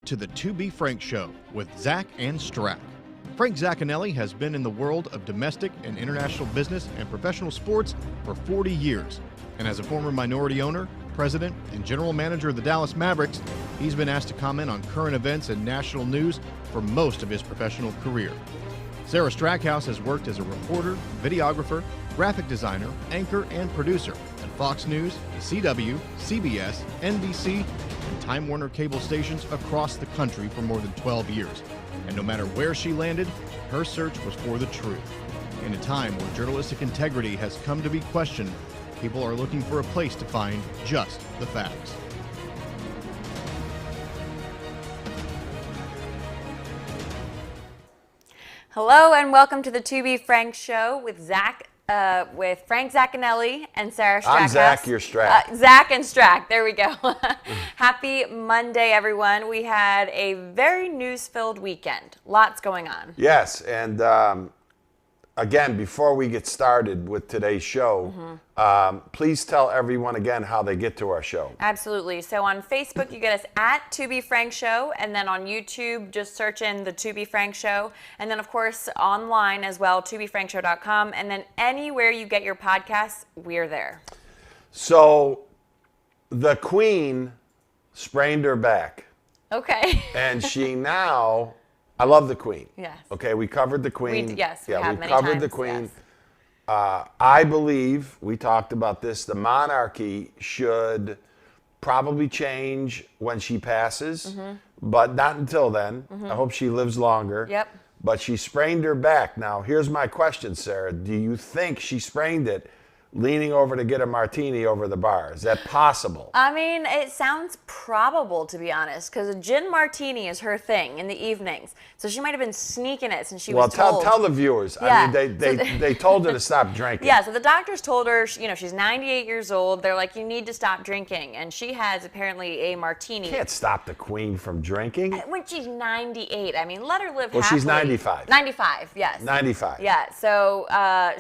To the To Be Frank Show with Zacc and Strack. Frank Zaccanelli has been in the world of domestic and international business and professional sports for 40 years. And as a former minority owner, president, and general manager of the Dallas Mavericks, he's been asked to comment on current events and national news for most of his professional career. Sarah Strackhouse has worked as a reporter, videographer, graphic designer, anchor, and producer at Fox News, the CW, CBS, NBC, and Time Warner cable stations across the country for more than 12 years. And no matter where she landed, her search was for the truth. In a time where journalistic integrity has come to be questioned, people are looking for a place to find just the facts. Hello and welcome to the To Be Frank Show with Frank Zaccanelli and Sarah Strack. I'm Zacc, you're Strack. Zacc and Strack, there we go. Happy Monday, everyone. We had a very news-filled weekend. Lots going on. Yes, and again, before we get started with today's show, please tell everyone again how they get to our show. Absolutely. So on Facebook, you get us at To Be Frank Show, and then on YouTube, just search in the To Be Frank Show, and then of course online as well, tobefrankshow.com, and then anywhere you get your podcasts, we're there. So the Queen sprained her back. Okay. And she now, I love the Queen. Yes. Okay, we covered the Queen. Yes, we have many covered times, the Queen. yes. I believe, we talked about this, the monarchy should probably change when she passes, but not until then. I hope she lives longer. Yep. But she sprained her back. Now, here's my question, Sarah. Do you think she sprained it leaning over to get a martini over the bar? Is that possible? I mean, it sounds probable, to be honest, because a gin martini is her thing in the evenings. So she might have been sneaking it since she was told. Well, tell the viewers. Yeah. I mean, they told her to stop drinking. Yeah, so the doctors told her, she's 98 years old. They're like, you need to stop drinking. And she has apparently a martini. You can't stop the Queen from drinking. When she's 98. I mean, let her live happily. Well, she's 95. 95, yes. 95. Yeah, so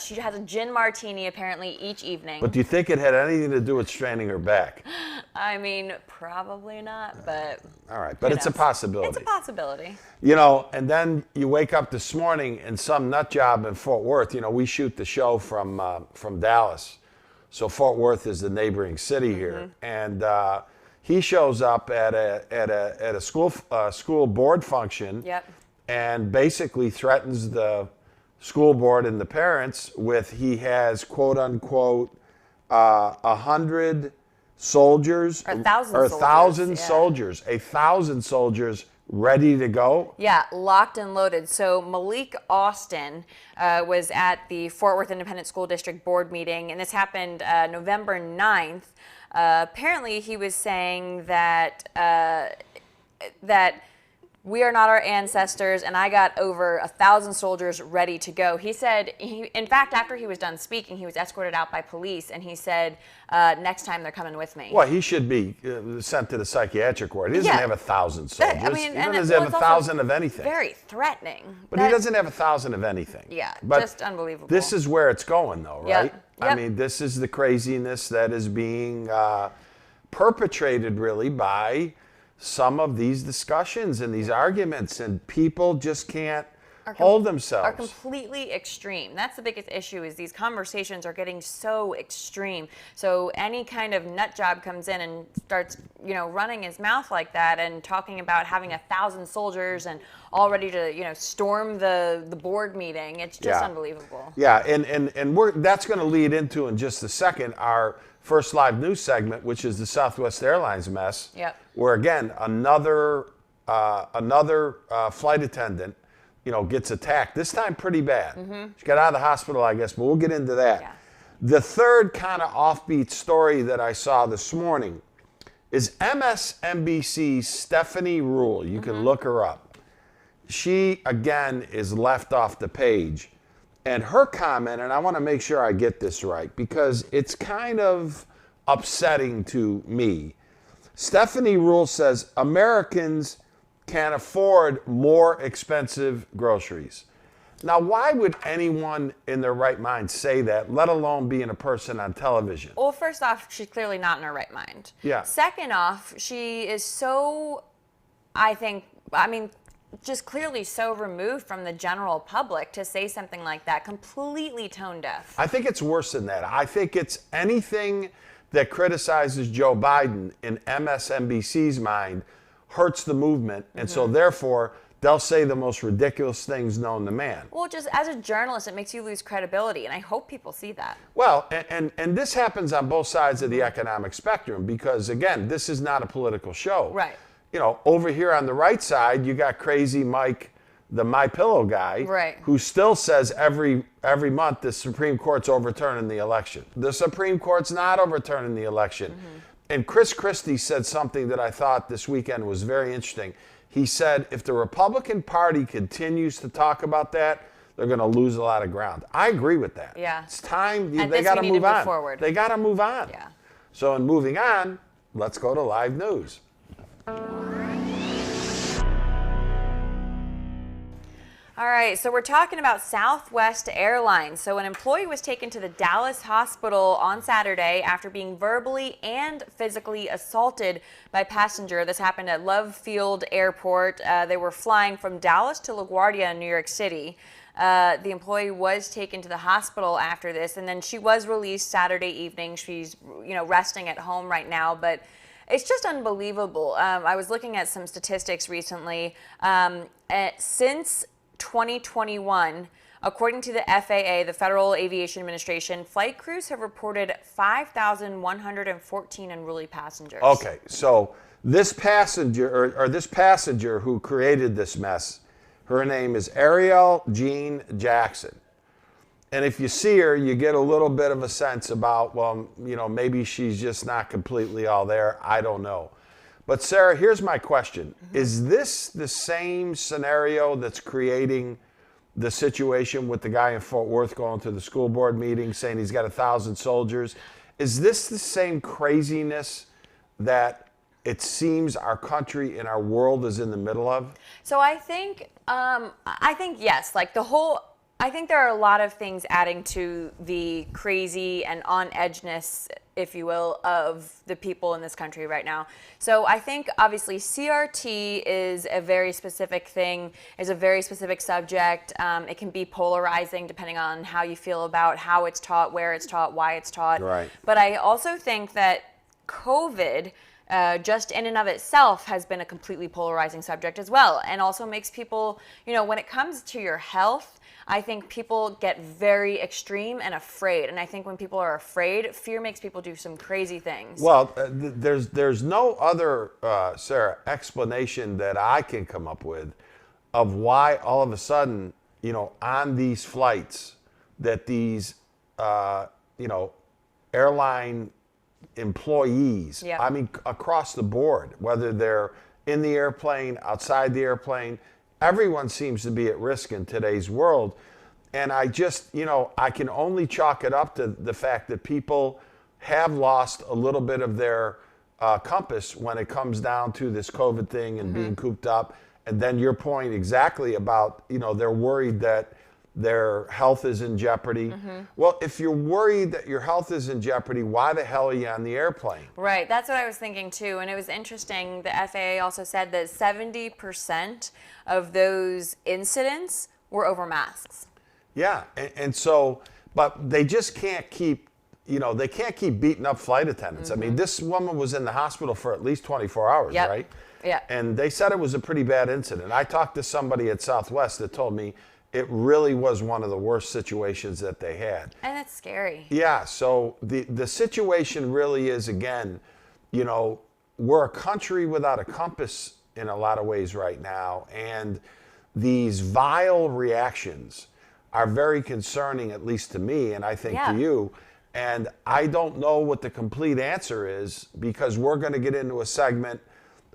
she has a gin martini apparently each evening. But do you think it had anything to do with straining her back? I mean, probably not, but... All right, but it's a possibility. It's a possibility. And then you wake up this morning and some nut job in Fort Worth. We shoot the show from Dallas. So Fort Worth is the neighboring city here. And he shows up at a school board function. Yep. And basically threatens the school board and the parents with he has, quote unquote, 100 soldiers. Or 1,000 or soldiers. 1,000 soldiers. 1,000 soldiers ready to go. Yeah, locked and loaded. So Malik Austin was at the Fort Worth Independent School District board meeting, and this happened November 9th. Apparently he was saying that we are not our ancestors, and I got over 1,000 soldiers ready to go. He said, in fact, after he was done speaking, he was escorted out by police, and he said, next time they're coming with me. Well, he should be sent to the psychiatric ward. He doesn't have 1,000 soldiers. He doesn't have 1,000 of anything. Very threatening. But he doesn't have 1,000 of anything. Yeah, but just unbelievable. This is where it's going, though, right? Yep. I mean, this is the craziness that is being perpetrated, really, by some of these discussions and these arguments, and people just can't hold themselves. Are completely extreme. That's the biggest issue, is these conversations are getting so extreme. So any kind of nut job comes in and starts, running his mouth like that and talking about having 1,000 soldiers and all ready to, storm the board meeting. It's just unbelievable. Yeah, and that's going to lead into, in just a second, our first live news segment, which is the Southwest Airlines mess. Yep. Where again, another flight attendant, gets attacked. This time pretty bad. She got out of the hospital, I guess, but we'll get into that. Yeah. The third kind of offbeat story that I saw this morning is MSNBC's Stephanie Ruhle. You can look her up. She, again, is left off the page. And her comment, and I want to make sure I get this right, because it's kind of upsetting to me. Stephanie Ruhle says Americans can afford more expensive groceries. Now, why would anyone in their right mind say that, let alone being a person on television? Well, first off, she's clearly not in her right mind. Yeah. Second off, she is so I mean, just clearly so removed from the general public to say something like that, completely tone deaf. I think it's worse than that. I think it's anything that criticizes Joe Biden in MSNBC's mind hurts the movement, and so therefore they'll say the most ridiculous things known to man. Well, just as a journalist, it makes you lose credibility, and I hope people see that. Well, and this happens on both sides of the economic spectrum because, again, this is not a political show. Right. You know, over here on the right side, you got crazy Mike, the My Pillow guy, right, who still says every month the Supreme Court's overturning the election. The Supreme Court's not overturning the election. And Chris Christie said something that I thought this weekend was very interesting. He said, if the Republican Party continues to talk about that, they're going to lose a lot of ground. I agree with that. Yeah. It's time. And they got to move on. Forward. They got to move on. Yeah. So in moving on, let's go to live news. All right, so we're talking about Southwest Airlines. So an employee was taken to the Dallas hospital on Saturday after being verbally and physically assaulted by a passenger. This happened at Love Field Airport. They were flying from Dallas to LaGuardia in New York City. The employee was taken to the hospital after this, and then she was released Saturday evening. She's, resting at home right now, but it's just unbelievable. I was looking at some statistics recently. Since 2021, according to the FAA, the Federal Aviation Administration, flight crews have reported 5,114 unruly passengers. Okay, so this passenger or this passenger who created this mess, her name is Ariel Jean Jackson. And if you see her, you get a little bit of a sense about, well, maybe she's just not completely all there. I don't know. But Sarah, here's my question. Is this the same scenario that's creating the situation with the guy in Fort Worth going to the school board meeting saying he's got 1,000 soldiers? Is this the same craziness that it seems our country and our world is in the middle of? So I think yes, I think there are a lot of things adding to the crazy and on-edgeness, if you will, of the people in this country right now. So I think obviously CRT is a very specific thing, is a very specific subject. It can be polarizing depending on how you feel about how it's taught, where it's taught, why it's taught. Right. But I also think that COVID, just in and of itself, has been a completely polarizing subject as well, and also makes people, when it comes to your health, I think people get very extreme and afraid. And I think when people are afraid, fear makes people do some crazy things. Well, there's no other, Sarah, explanation that I can come up with of why all of a sudden, on these flights that these, airline employees, Yeah. I mean, across the board, whether they're in the airplane, outside the airplane, everyone seems to be at risk in today's world. And I just, I can only chalk it up to the fact that people have lost a little bit of their compass when it comes down to this COVID thing and being cooped up. And then your point exactly about, they're worried that their health is in jeopardy. Well, if you're worried that your health is in jeopardy, why the hell are you on the airplane? Right, that's what I was thinking too. And it was interesting, the FAA also said that 70% of those incidents were over masks. Yeah, and so, but they just can't keep, they can't keep beating up flight attendants. I mean, this woman was in the hospital for at least 24 hours, Yep. right? Yeah. And they said it was a pretty bad incident. I talked to somebody at Southwest that told me it really was one of the worst situations that they had. And it's scary. Yeah, so the situation really is, again, we're a country without a compass in a lot of ways right now, and these vile reactions are very concerning, at least to me, and I think to you. And I don't know what the complete answer is, because we're going to get into a segment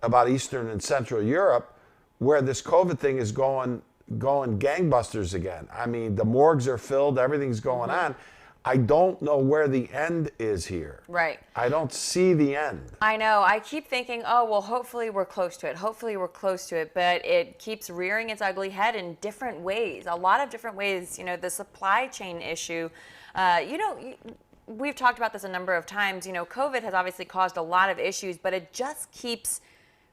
about Eastern and Central Europe where this COVID thing is going gangbusters again. I mean, the morgues are filled, everything's going on. I don't know where the end is here. Right. I don't see the end. I know. I keep thinking, oh, well, hopefully we're close to it. Hopefully we're close to it. But it keeps rearing its ugly head in different ways, a lot of different ways. The supply chain issue, we've talked about this a number of times. COVID has obviously caused a lot of issues, but it just keeps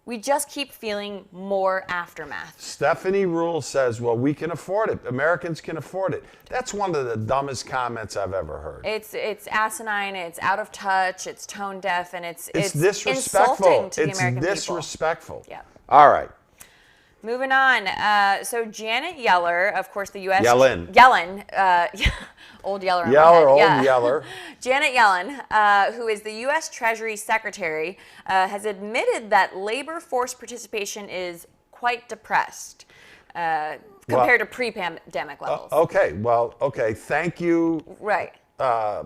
we just keep feeling more aftermath. Stephanie Rule says, well, we can afford it. Americans can afford it. That's one of the dumbest comments I've ever heard. It's asinine, it's out of touch, it's tone deaf, and it's disrespectful. insulting to the American people. It's disrespectful. Yeah. All right. Moving on. So Janet Yeller, of course, the U.S. Yellen. Old Yeller. Yeller. Janet Yellen, who is the U.S. Treasury Secretary, has admitted that labor force participation is quite depressed compared to pre-pandemic levels. Okay. Thank you, right,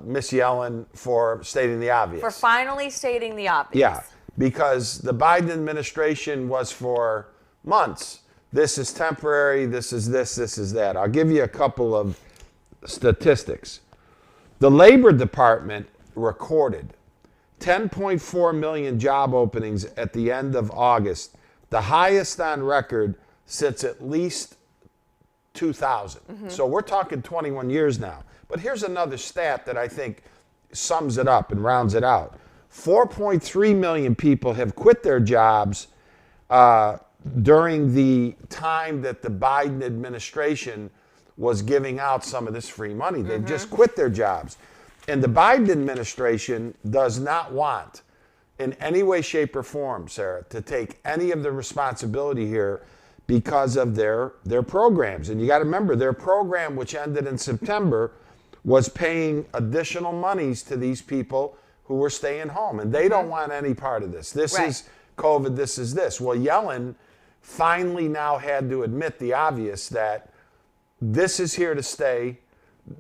Miss Yellen, for stating the obvious. For finally stating the obvious. Yeah, because the Biden administration was for months. This is temporary. This is this. This is that. I'll give you a couple of statistics. The Labor Department recorded 10.4 million job openings at the end of August, the highest on record since at least 2000. Mm-hmm. So we're talking 21 years now. But here's another stat that I think sums it up and rounds it out. 4.3 million people have quit their jobs during the time that the Biden administration was giving out some of this free money. They've just quit their jobs. And the Biden administration does not want, in any way, shape, or form, Sarah, to take any of the responsibility here because of their programs. And you got to remember, their program, which ended in September, was paying additional monies to these people who were staying home. And they don't want any part of this. This is COVID, this is this. Well, Yellen finally now had to admit the obvious, that this is here to stay.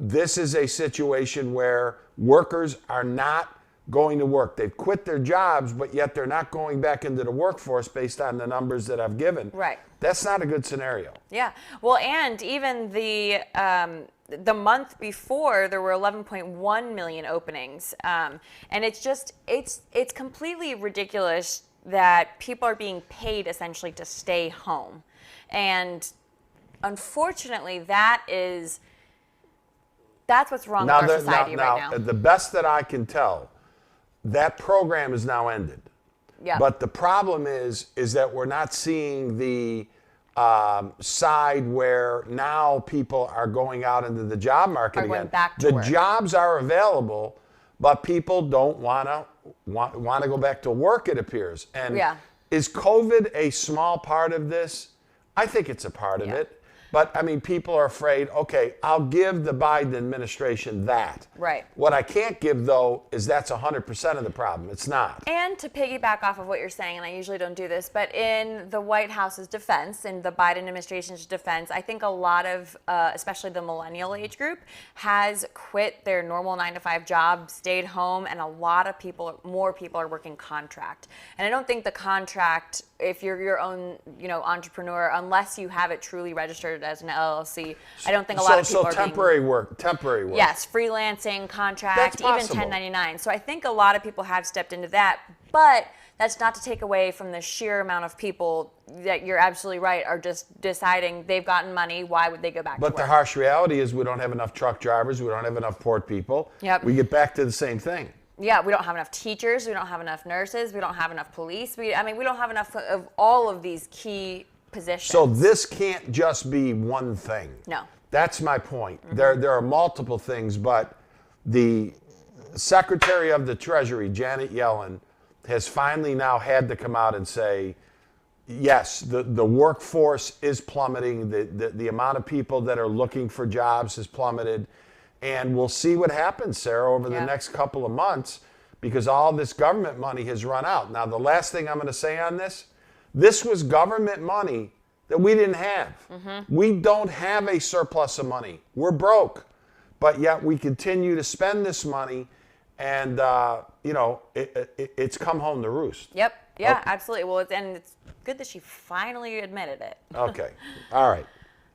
This is a situation where workers are not going to work. They've quit their jobs, but yet they're not going back into the workforce based on the numbers that I've given. Right. That's not a good scenario. Yeah. Well, and even the month before, there were 11.1 million openings. And it's completely ridiculous that people are being paid essentially to stay home. And unfortunately, that's what's wrong with our society right now. The best that I can tell, that program is now ended. Yeah. But the problem is that we're not seeing the side where now people are going out into the job market again. Going back to work. The jobs are available, but people don't want to go back to work, it appears. And is COVID a small part of this? I think it's a part of it. But, I mean, people are afraid, okay, I'll give the Biden administration that. Right. What I can't give, though, is that's 100% of the problem. It's not. And to piggyback off of what you're saying, and I usually don't do this, but in the White House's defense, in the Biden administration's defense, I think a lot of, especially the millennial age group, has quit their normal 9-to-5 job, stayed home, and a lot of more people are working contract. And I don't think the contract, if you're your own, entrepreneur, unless you have it truly registered as an LLC, I don't think a lot of people are temporary work. Yes, freelancing, contract, even 1099. So I think a lot of people have stepped into that, but that's not to take away from the sheer amount of people that you're absolutely right are just deciding they've gotten money. Why would they go back to work? But the harsh reality is we don't have enough truck drivers. We don't have enough port people. Yep. We get back to the same thing. Yeah, we don't have enough teachers. We don't have enough nurses. We don't have enough police. We don't have enough of all of these key positions. So this can't just be one thing. No. That's my point. There are multiple things, but the Secretary of the Treasury, Janet Yellen, has finally now had to come out and say, yes, the workforce is plummeting. The amount of people that are looking for jobs has plummeted. And we'll see what happens, Sarah, over the next couple of months, because all this government money has run out. Now, the last thing I'm going to say on this was government money that we didn't have. We don't have a surplus of money. We're broke. But yet we continue to spend this money, and, it's come home to roost. Yep. Yeah, Okay. absolutely. Well, it's good that she finally admitted it. Okay. All right.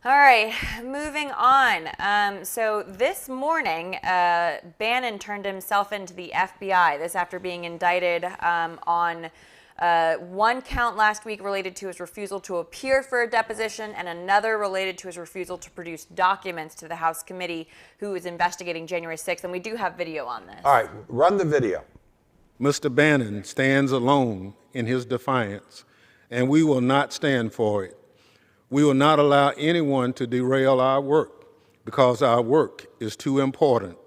All right, moving on. So this morning, Bannon turned himself into the FBI. This after being indicted on one count last week related to his refusal to appear for a deposition, and another related to his refusal to produce documents to the House committee who is investigating January 6th. And we do have video on this. All right, run the video. Mr. Bannon stands alone in his defiance and we will not stand for it. We will not allow anyone to derail our work because our work is too important,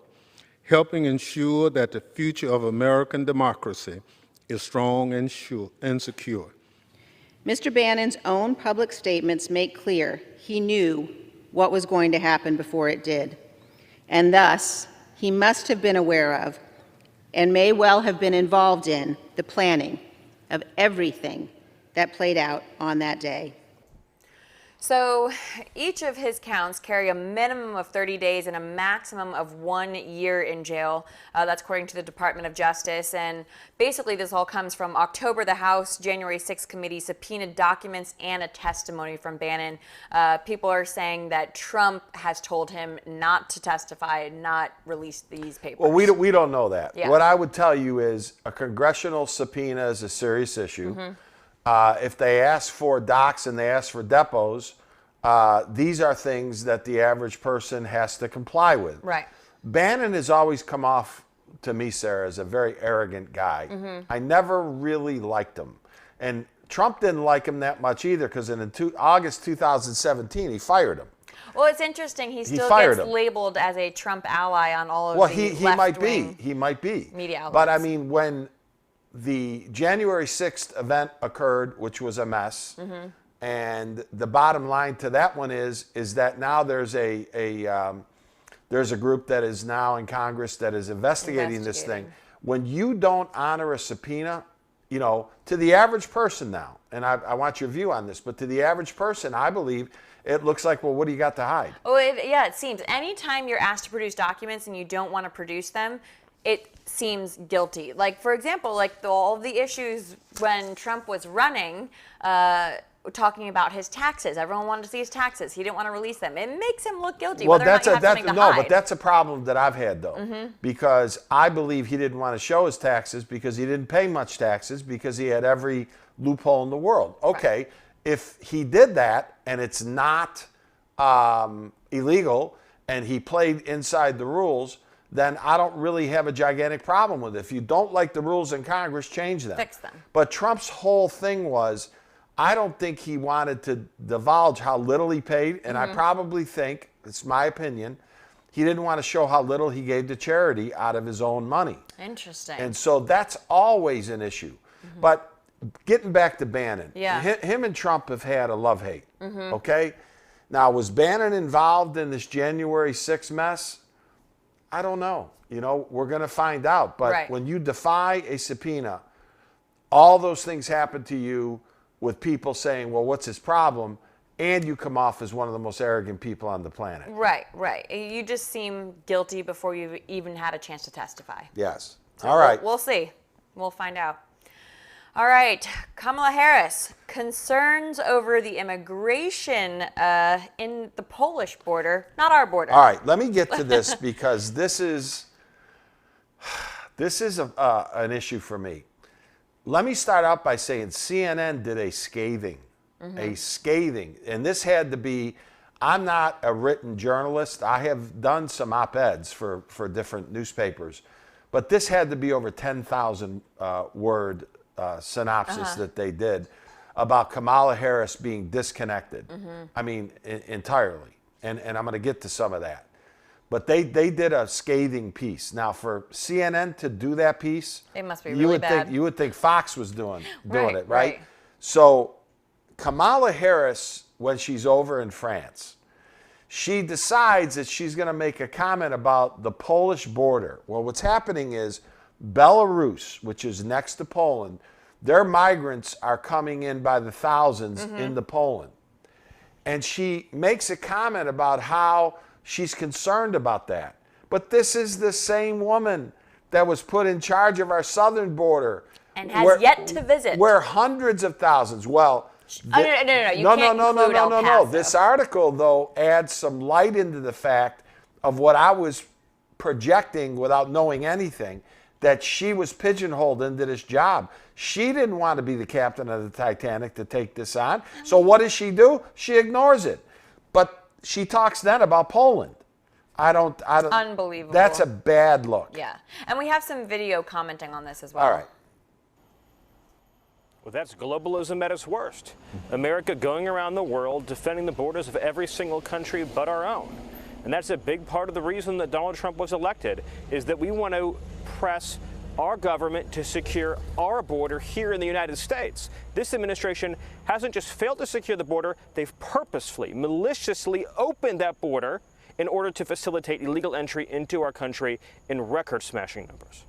helping ensure that the future of American democracy is strong and secure. Mr. Bannon's own public statements make clear he knew what was going to happen before it did, and thus he must have been aware of and may well have been involved in the planning of everything that played out on that day. So each of his counts carry a minimum of 30 days and a maximum of 1 year in jail. That's according to the Department of Justice. And basically this all comes from October. The House January 6th committee subpoenaed documents and a testimony from Bannon. People are saying that Trump has told him not to testify, not release these papers. Well, we don't know that. Yeah. What I would tell you is a congressional subpoena is a serious issue. If they ask for docs and they ask for depots, these are things that the average person has to comply with. Right. Bannon has always come off to me, Sarah, as a very arrogant guy. I never really liked him. And Trump didn't like him that much either, because in August 2017, he fired him. Well, it's interesting. He still fired gets him. labeled as a Trump ally on all of Well, the he might be. left-wing He might be. media outlets. But I mean, when the January 6th event occurred, which was a mess, and the bottom line to that one is that now there's there's a group that is now in Congress that is investigating this thing. When you don't honor a subpoena, you know, to the average person now, and I want your view on this, but to the average person, I believe it looks like, well, what do you got to hide? Oh, yeah, it seems. Anytime you're asked to produce documents and you don't want to produce them, it seems guilty. Like, for example, like all of the issues when Trump was running, talking about his taxes. Everyone wanted to see his taxes. He didn't want to release them. It makes him look guilty. Well, But that's a problem that I've had though, because I believe he didn't want to show his taxes because he didn't pay much taxes because he had every loophole in the world. Okay, right. If he did that and it's not illegal and he played inside the rules, then I don't really have a gigantic problem with it. If you don't like the rules in Congress, change them. Fix them. But Trump's whole thing was, I don't think he wanted to divulge how little he paid, and I probably think, it's my opinion, he didn't want to show how little he gave to charity out of his own money. Interesting. And so that's always an issue. But getting back to Bannon, him and Trump have had a love-hate, okay? Now, was Bannon involved in this January 6th mess? I don't know. You know, we're going to find out. But when you defy a subpoena, all those things happen to you with people saying, well, what's his problem? And you come off as one of the most arrogant people on the planet. Right, right. You just seem guilty before you've even had a chance to testify. Yes. So all right. We'll see. We'll find out. All right. Kamala Harris, concerns over the immigration in the Polish border, not our border. All right. Let me get to this because this is an issue for me. Let me start out by saying CNN did a scathing, and this had to be, I'm not a written journalist. I have done some op-eds for different newspapers, but this had to be over 10,000 word synopsis that they did about Kamala Harris being disconnected. I mean, entirely. And I'm going to get to some of that. But they did a scathing piece. Now, for CNN to do that piece, it must be really bad. You would think Fox was doing it, right? Right. So Kamala Harris, when she's over in France, she decides that she's going to make a comment about the Polish border. Well, what's happening is Belarus, which is next to Poland, their migrants are coming in by the thousands into Poland. And she makes a comment about how she's concerned about that. But this is the same woman that was put in charge of our southern border. And has yet to visit. Where hundreds of thousands, well... No. You can't include El Paso. This article, though, adds some light into the fact of what I was projecting without knowing anything, that she was pigeonholed into this job. She didn't want to be the captain of the Titanic to take this on. So what does she do? She ignores it. But she talks then about Poland. I don't. Unbelievable. That's a bad look. Yeah. And we have some video commenting on this as well. All right. Well, that's globalism at its worst. America going around the world defending the borders of every single country but our own. And that's a big part of the reason that Donald Trump was elected, is that we want to press our government to secure our border here in the United States. This administration hasn't just failed to secure the border, they've purposefully, maliciously opened that border in order to facilitate illegal entry into our country in record-smashing numbers.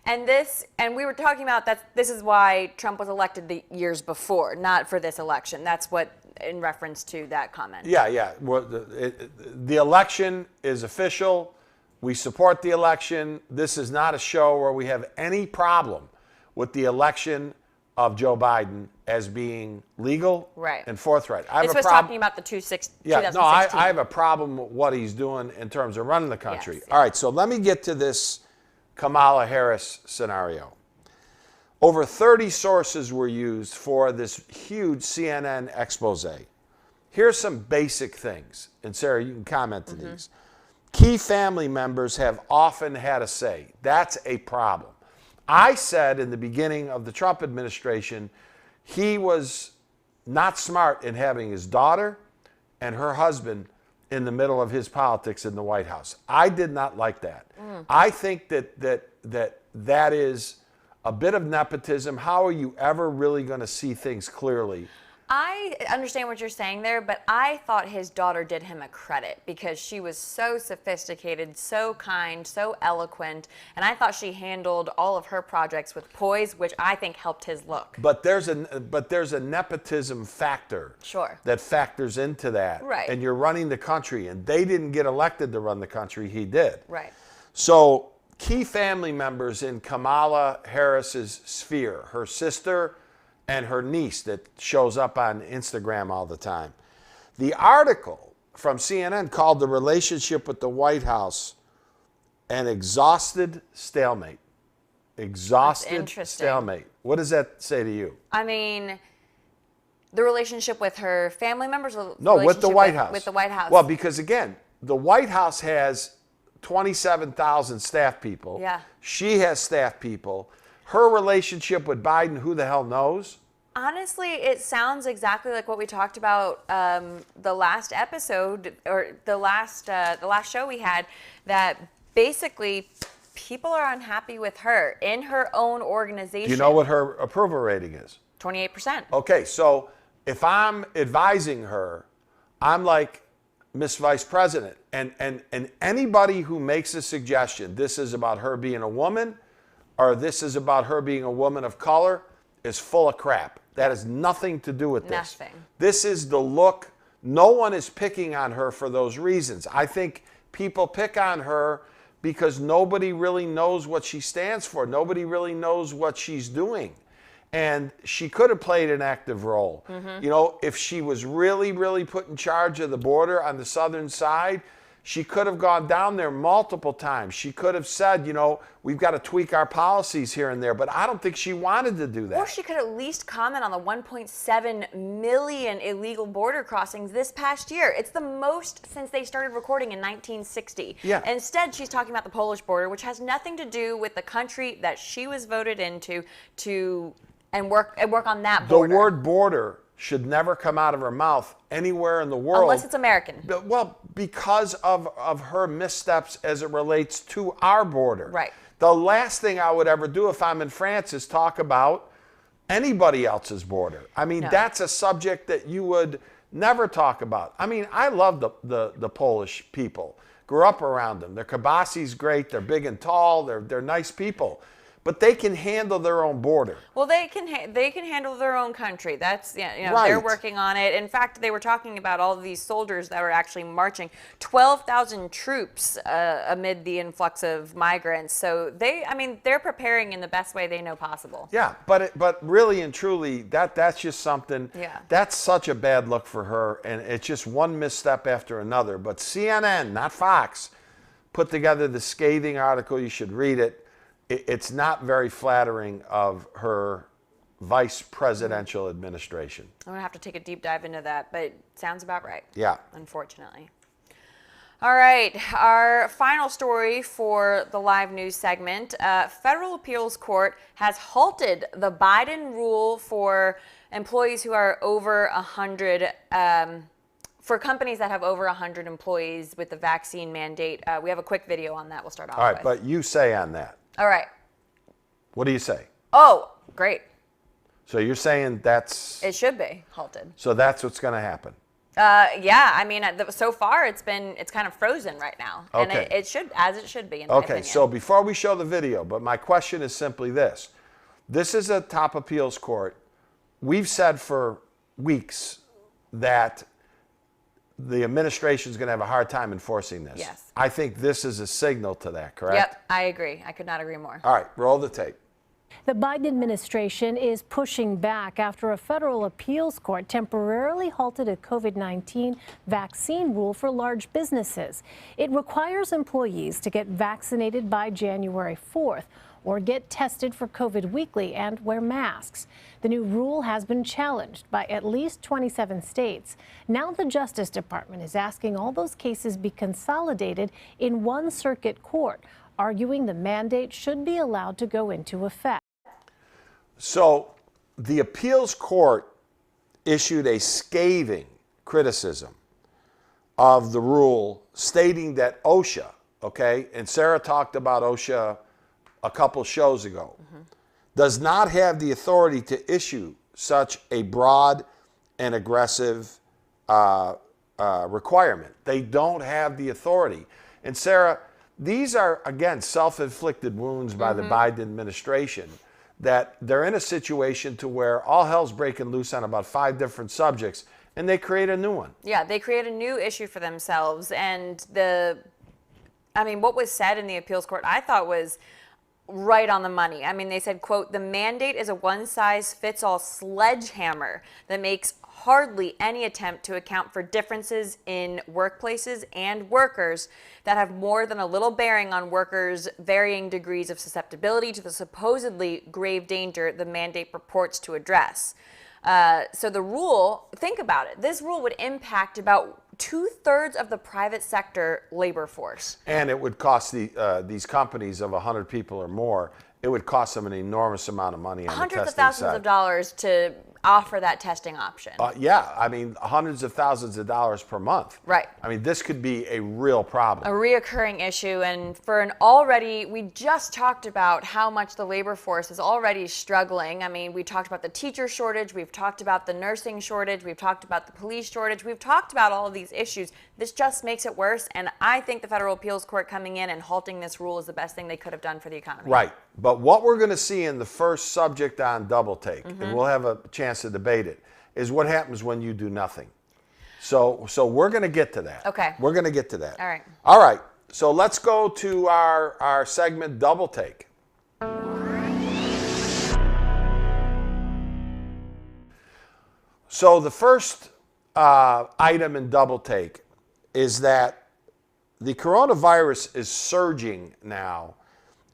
And we were talking about that. This is why Trump was elected the years before, not for this election. That's what, in reference to that comment. Yeah. Well, the election is official. We support the election. This is not a show where we have any problem with the election of Joe Biden as being legal and forthright. This was talking about the 2016. Yeah, no, I have a problem with what he's doing in terms of running the country. Yes, All right, so let me get to this Kamala Harris scenario. Over 30 sources were used for this huge CNN expose. Here's some basic things, and Sarah, you can comment to these. Key family members have often had a say. That's a problem. I said in the beginning of the Trump administration, he was not smart in having his daughter and her husband in the middle of his politics in the White House. I did not like that. I think that is a bit of nepotism. How are you ever really going to see things clearly? I understand what you're saying there, but I thought his daughter did him a credit because she was so sophisticated, so kind, so eloquent, and I thought she handled all of her projects with poise, which I think helped his look. But there's a nepotism factor that factors into that. Right. And you're running the country, and they didn't get elected to run the country. He did. Right. So key family members in Kamala Harris's sphere, her sister and her niece that shows up on Instagram all the time. The article from CNN called the relationship with the White House an exhausted stalemate. Exhausted stalemate. What does that say to you? I mean, the relationship with her family members? No, with the White House. With the White House. Well, because again, the White House has 27,000 staff people. Yeah. She has staff people. Her relationship with Biden, who the hell knows? Honestly, it sounds exactly like what we talked about the last episode, or the last show we had, that basically people are unhappy with her in her own organization. Do you know what her approval rating is? 28%. Okay, so if I'm advising her, I'm like Miss Vice President, and anybody who makes a suggestion, this is about her being a woman, or this is about her being a woman of color, is full of crap. That has nothing to do with this. Nothing. This is the look. No one is picking on her for those reasons. I think people pick on her because nobody really knows what she stands for. Nobody really knows what she's doing. And she could have played an active role. You know, if she was really, really put in charge of the border on the southern side, she could have gone down there multiple times. She could have said, you know, we've got to tweak our policies here and there. But I don't think she wanted to do that. Or she could at least comment on the 1.7 million illegal border crossings this past year. It's the most since they started recording in 1960. Yeah. Instead, she's talking about the Polish border, which has nothing to do with the country that she was voted into and work on that border. The word border should never come out of her mouth anywhere in the world. Unless it's American. Well, because of her missteps as it relates to our border. Right. The last thing I would ever do if I'm in France is talk about anybody else's border. I mean, that's a subject that you would never talk about. I mean, I love the Polish people. Grew up around them. Their kibasi's great. They're big and tall. They're nice people. But they can handle their own border. Well, they can handle their own country. That's Right. They're working on it. In fact, they were talking about all of these soldiers that were actually marching, 12,000 troops amid the influx of migrants. So they're preparing in the best way they know possible. Yeah, but really and truly, that's just something. Yeah. That's such a bad look for her, and it's just one misstep after another. But CNN, not Fox, put together the scathing article. You should read it. It's not very flattering of her vice presidential administration. I'm going to have to take a deep dive into that, but it sounds about right. Yeah. Unfortunately. All right, our final story for the live news segment. Federal appeals court has halted the Biden rule for employees who are over 100, for companies that have over 100 employees with the vaccine mandate. We have a quick video on that we'll start off with. All right, but you say on that. All right. What do you say? Oh, great. So you're saying that's... It should be halted. So that's what's going to happen? Yeah, I mean, so far it's kind of frozen right now. Okay. And it should, as it should be, in my opinion. Okay, so before we show the video, but my question is simply this. This is a top appeals court. We've said for weeks that the administration is going to have a hard time enforcing this. Yes. I think this is a signal to that, correct? Yep, I agree. I could not agree more. All right, roll the tape. The Biden administration is pushing back after a federal appeals court temporarily halted a COVID-19 vaccine rule for large businesses. It requires employees to get vaccinated by January 4th or get tested for COVID weekly and wear masks. The new rule has been challenged by at least 27 states. Now the Justice Department is asking all those cases be consolidated in one circuit court, arguing the mandate should be allowed to go into effect. So the appeals court issued a scathing criticism of the rule, stating that OSHA, okay, and Sarah talked about OSHA a couple shows ago, does not have the authority to issue such a broad and aggressive requirement. They don't have the authority. And Sarah, these are, again, self-inflicted wounds by the Biden administration, that they're in a situation to where all hell's breaking loose on about 5 different subjects, and they create a new one. Yeah, they create a new issue for themselves. And what was said in the appeals court, I thought was right on the money. I mean, they said, quote, "The mandate is a one-size-fits-all sledgehammer that makes hardly any attempt to account for differences in workplaces and workers that have more than a little bearing on workers' varying degrees of susceptibility to the supposedly grave danger the mandate purports to address." So the rule, think about it, this rule would impact about 2/3 of the private sector labor force. And it would cost these companies of 100 people or more, it would cost them an enormous amount of money on the testing side. Hundreds of thousands of dollars to offer that testing option. Yeah, I mean, hundreds of thousands of dollars per month. Right. I mean, this could be a real problem. A reoccurring issue, and we just talked about how much the labor force is already struggling. I mean, we talked about the teacher shortage, we've talked about the nursing shortage, we've talked about the police shortage, we've talked about all of these issues. This just makes it worse, and I think the federal appeals court coming in and halting this rule is the best thing they could have done for the economy. Right. But what we're going to see in the first subject on Double Take, and we'll have a chance to debate it, is what happens when you do nothing. So we're going to get to that. Okay. We're going to get to that. All right. All right. So let's go to our segment Double Take. So the first item in Double Take is that the coronavirus is surging now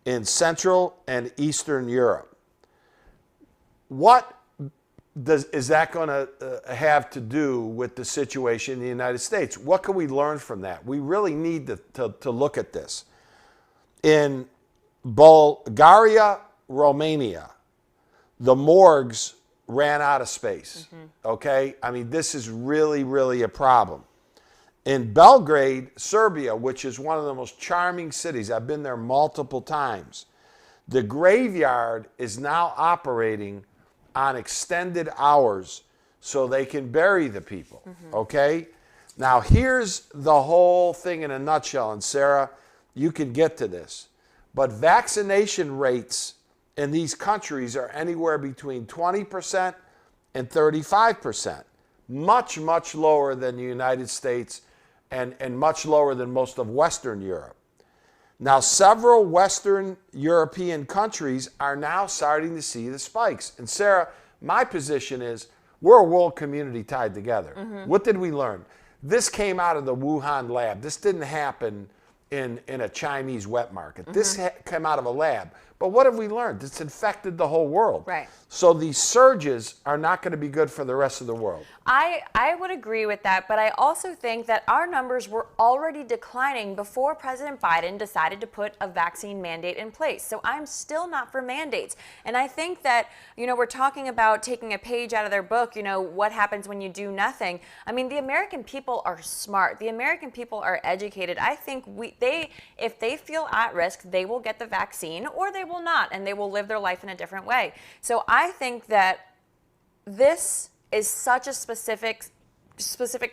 in Central and Eastern Europe. What is that going to have to do with the situation in the United States? What can we learn from that? We really need to look at this. In Bulgaria, Romania, the morgues ran out of space. Okay? I mean, this is really, really a problem. In Belgrade, Serbia, which is one of the most charming cities, I've been there multiple times, the graveyard is now operating on extended hours so they can bury the people, okay? Now, here's the whole thing in a nutshell, and Sarah, you can get to this. But vaccination rates in these countries are anywhere between 20% and 35%, much, much lower than the United States and much lower than most of Western Europe. Now, several Western European countries are now starting to see the spikes. And Sarah, my position is we're a world community tied together. What did we learn? This came out of the Wuhan lab. This didn't happen in a Chinese wet market. This came out of a lab. But what have we learned? It's infected the whole world. Right. So these surges are not going to be good for the rest of the world. I would agree with that, but I also think that our numbers were already declining before President Biden decided to put a vaccine mandate in place. So I'm still not for mandates. And I think that, we're talking about taking a page out of their book, what happens when you do nothing. I mean, the American people are smart. The American people are educated. I think if they feel at risk, they will get the vaccine or they will not, and they will live their life in a different way. So I think that this is such a specific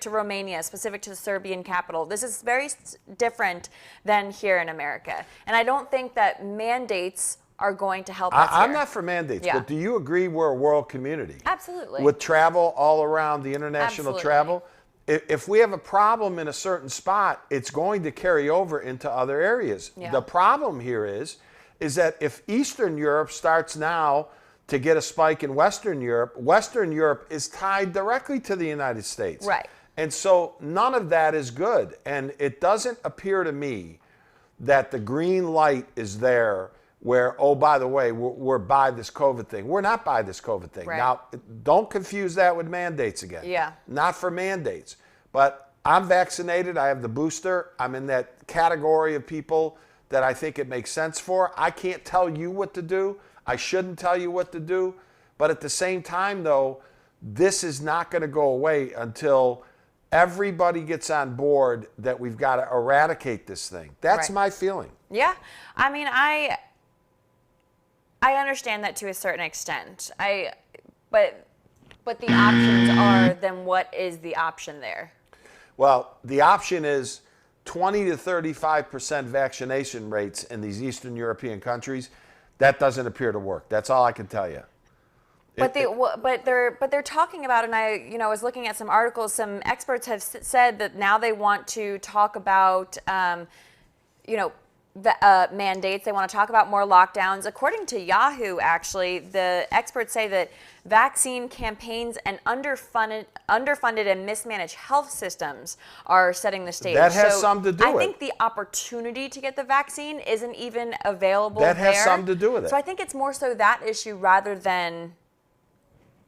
to Romania, specific to the Serbian capital. This is very different than here in America. And I don't think that mandates are going to help us I'm here. not for mandates, Yeah. but do you agree we're a world community? Absolutely. With travel all around, the international Absolutely. travel? If we have a problem in a certain spot, it's going to carry over into other areas. Yeah. The problem here is that if Eastern Europe starts now to get a spike in Western Europe is tied directly to the United States. Right. And so none of that is good. And it doesn't appear to me that the green light is there where, oh, by the way, we're by this COVID thing. We're not by this COVID thing. Right. Now, don't confuse that with mandates again. Yeah. Not for mandates. But I'm vaccinated. I have the booster. I'm in that category of people that I think it makes sense for. I can't tell you what to do. I shouldn't tell you what to do. But at the same time, though, this is not going to go away until everybody gets on board that we've got to eradicate this thing. That's Right. my feeling. Yeah. I mean, I understand that to a certain extent. But the options are, then what is the option there? Well, the option is 20 to 35% vaccination rates in these Eastern European countries. That doesn't appear to work. That's all I can tell you. But they're talking about, and I was looking at some articles. Some experts have said that now they want to talk about, the mandates. They want to talk about more lockdowns. According to Yahoo, actually, the experts say that vaccine campaigns and underfunded and mismanaged health systems are setting the stage. That has something to do with it. I think the opportunity to get the vaccine isn't even available That has there. something to do with it. So I think it's more so that issue rather than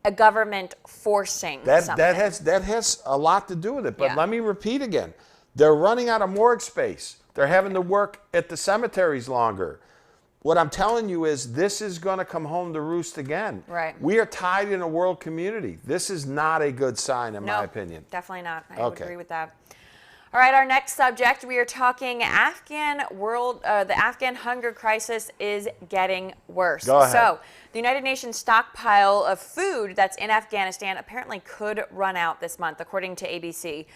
a government forcing something. That has a lot to do with it. But Yeah. let me repeat again. They're running out of morgue space. They're having to work at the cemeteries longer. What I'm telling you is this is going to come home to roost again. Right. We are tied in a world community. This is not a good sign, in my opinion. Definitely not. I would Okay. agree with that. All right, our next subject, we are talking the Afghan hunger crisis is getting worse. Go ahead. So, the United Nations stockpile of food that's in Afghanistan apparently could run out this month, according to ABC.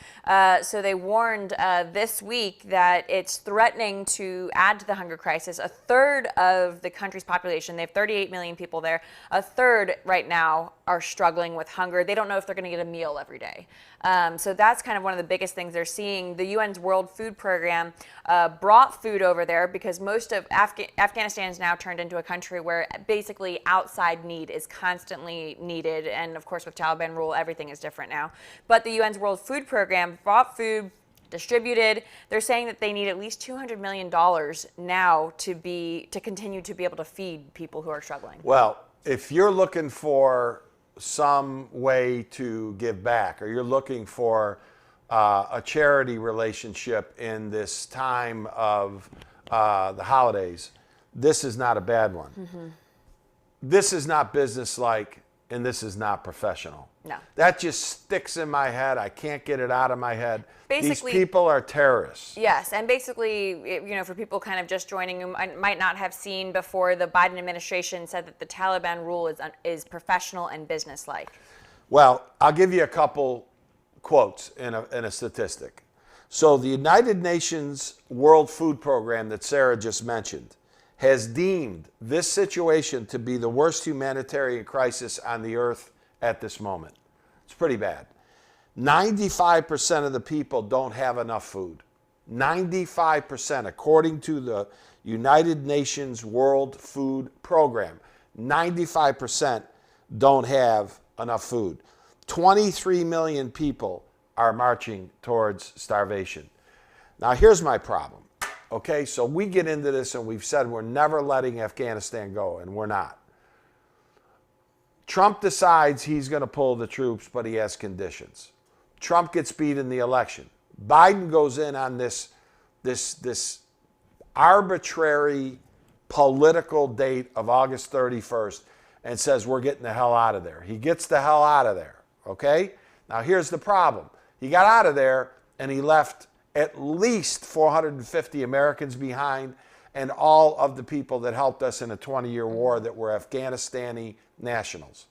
So they warned this week that it's threatening to add to the hunger crisis. A third of the country's population, they have 38 million people there, a third right now are struggling with hunger. They don't know if they're going to get a meal every day. So that's kind of one of the biggest things they're seeing. The UN's World Food Program brought food over there because most of Afghanistan is now turned into a country where basically outside need is constantly needed. And of course, with Taliban rule, everything is different now. But the UN's World Food Program brought food, distributed. They're saying that they need at least $200 million now to continue to be able to feed people who are struggling. Well, if you're looking for some way to give back, or you're looking for a charity relationship in this time of the holidays, this is not a bad one. Mm-hmm. This is not businesslike, and this is not professional. No. That just sticks in my head. I can't get it out of my head. Basically, these people are terrorists. Yes, and basically, for people kind of just joining who might not have seen before, the Biden administration said that the Taliban rule is professional and businesslike. Well, I'll give you a couple quotes in a statistic. So the United Nations World Food Program that Sarah just mentioned has deemed this situation to be the worst humanitarian crisis on the earth at this moment. It's pretty bad. 95% of the people don't have enough food. 95%, according to the United Nations World Food Program. 95% don't have enough food. 23 million people are marching towards starvation. Now, here's my problem. Okay, so we get into this and we've said we're never letting Afghanistan go, and we're not. Trump decides he's going to pull the troops, but he has conditions. Trump gets beat in the election. Biden goes in on this arbitrary political date of August 31st and says we're getting the hell out of there. He gets the hell out of there, okay? Now here's the problem. He got out of there and he left at least 450 Americans behind and all of the people that helped us in a 20-year war that were Afghanistani nationals.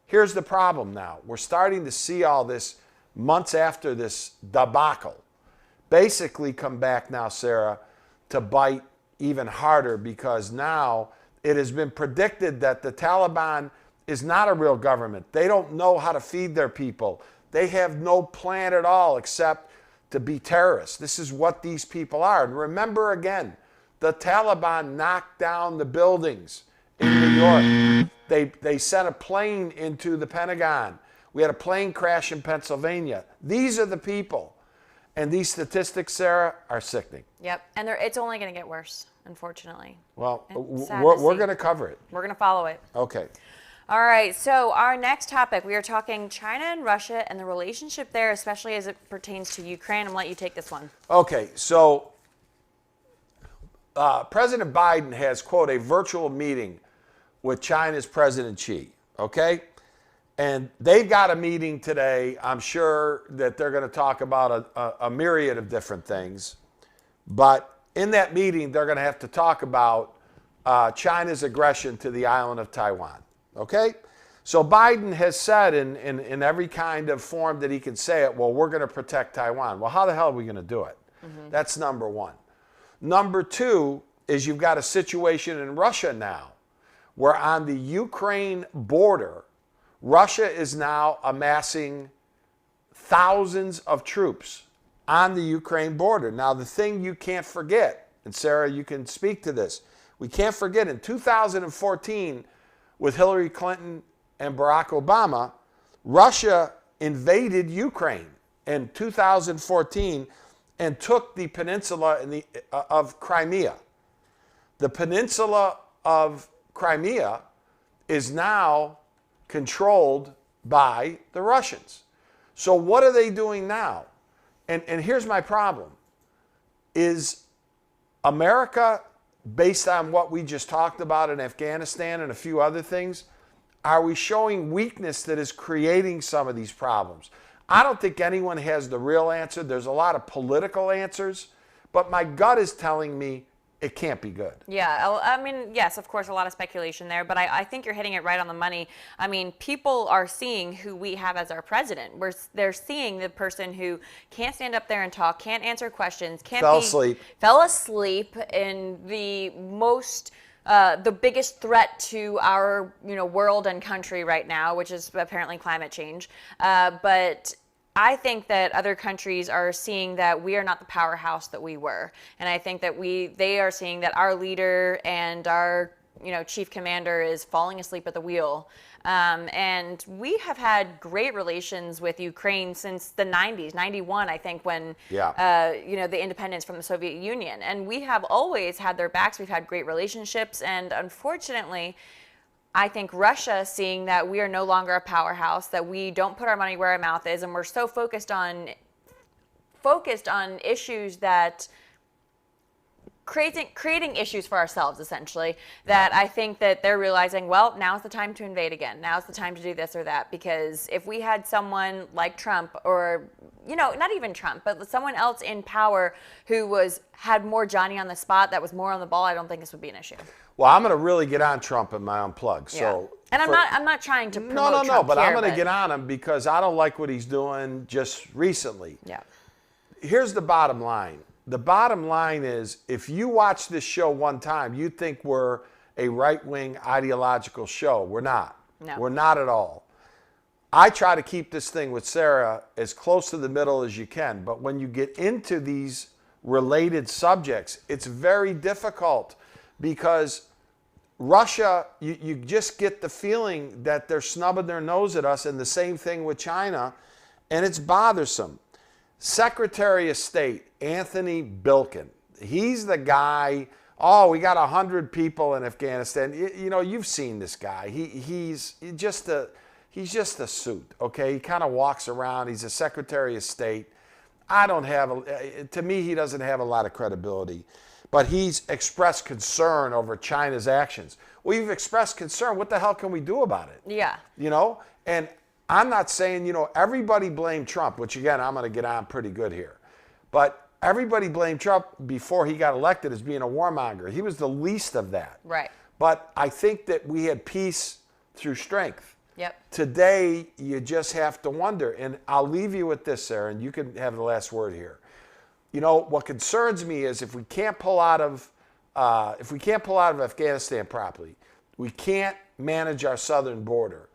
Here's the problem now. We're starting to see all this months after this debacle basically come back now, Sarah, to bite even harder, because now it has been predicted that the Taliban is not a real government. They don't know how to feed their people. They have no plan at all except to be terrorists. This is what these people are. And remember again, the Taliban knocked down the buildings in New York. They sent a plane into the Pentagon. We had a plane crash in Pennsylvania. These are the people. And these statistics, Sarah, are sickening. Yep, and it's only going to get worse, unfortunately. Well, we're going to cover it. We're going to follow it. Okay. All right, so our next topic, we are talking China and Russia and the relationship there, especially as it pertains to Ukraine. I'm going to let you take this one. Okay, so President Biden has, quote, a virtual meeting with China's President Xi, okay? And they've got a meeting today. I'm sure that they're going to talk about a myriad of different things. But in that meeting, they're going to have to talk about China's aggression to the island of Taiwan. Okay? So Biden has said in every kind of form that he can say it, well, we're going to protect Taiwan. Well, how the hell are we going to do it? Mm-hmm. That's number one. Number two is you've got a situation in Russia now where on the Ukraine border, Russia is now amassing thousands of troops on the Ukraine border. Now, the thing you can't forget, and Sarah, you can speak to this, we can't forget in 2014 with Hillary Clinton and Barack Obama, Russia invaded Ukraine in 2014 and took the peninsula of Crimea. The peninsula of Crimea is now controlled by the Russians. So what are they doing now? And here's my problem. Is America, based on what we just talked about in Afghanistan and a few other things, are we showing weakness that is creating some of these problems? I don't think anyone has the real answer. There's a lot of political answers, but my gut is telling me it can't be good. Yeah, I mean, yes, of course, a lot of speculation there, but I think you're hitting it right on the money. I mean, people are seeing who we have as our president. They're seeing the person who can't stand up there and talk, can't answer questions, fell asleep in the most, the biggest threat to our, world and country right now, which is apparently climate change. But I think that other countries are seeing that we are not the powerhouse that we were. And I think that they are seeing that our leader and our, chief commander is falling asleep at the wheel. And we have had great relations with Ukraine since the 90s, 91, I think, when, the independence from the Soviet Union. And we have always had their backs. We've had great relationships. And unfortunately, I think Russia, seeing that we are no longer a powerhouse, that we don't put our money where our mouth is, and we're so focused on issues that creating issues for ourselves, essentially, that I think that they're realizing, well, now's the time to invade again. Now's the time to do this or that. Because if we had someone like Trump, or, not even Trump, but someone else in power who had more Johnny on the spot, that was more on the ball, I don't think this would be an issue. Well, I'm going to really get on Trump in my Unplugged. Yeah. So, and I'm not trying to promote Trump but here, I'm going to get on him because I don't like what he's doing just recently. Yeah. Here's the bottom line. The bottom line is, if you watch this show one time, you'd think we're a right-wing ideological show. We're not. No. We're not at all. I try to keep this thing with Sarah as close to the middle as you can, but when you get into these related subjects, it's very difficult because Russia, you just get the feeling that they're snubbing their nose at us, and the same thing with China, and it's bothersome. Secretary of State Anthony Blinken, he's the guy. Oh, we got 100 people in Afghanistan. You know, you've seen this guy. He's just a suit. Okay, he kind of walks around. He's a Secretary of State. To me, he doesn't have a lot of credibility. But he's expressed concern over China's actions. Well, you've expressed concern. What the hell can we do about it? Yeah. You know, and I'm not saying, you know, everybody blamed Trump, which again, I'm going to get on pretty good here. But everybody blamed Trump before he got elected as being a warmonger. He was the least of that. Right. But I think that we had peace through strength. Yep. Today, you just have to wonder. And I'll leave you with this, Sarah, and you can have the last word here. You know, what concerns me is if we can't pull out of Afghanistan properly, we can't manage our southern border,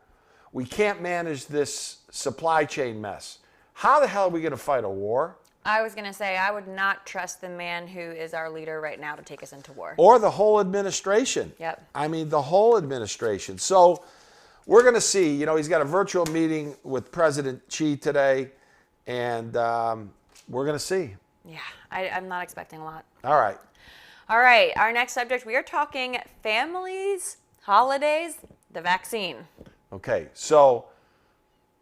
we can't manage this supply chain mess, how the hell are we going to fight a war? I was going to say, I would not trust the man who is our leader right now to take us into war. Or the whole administration. Yep. I mean, the whole administration. So we're going to see. You know, he's got a virtual meeting with President Xi today, and we're going to see. Yeah, I'm not expecting a lot. All right. All right, our next subject, we are talking families, holidays, the vaccine. Okay, so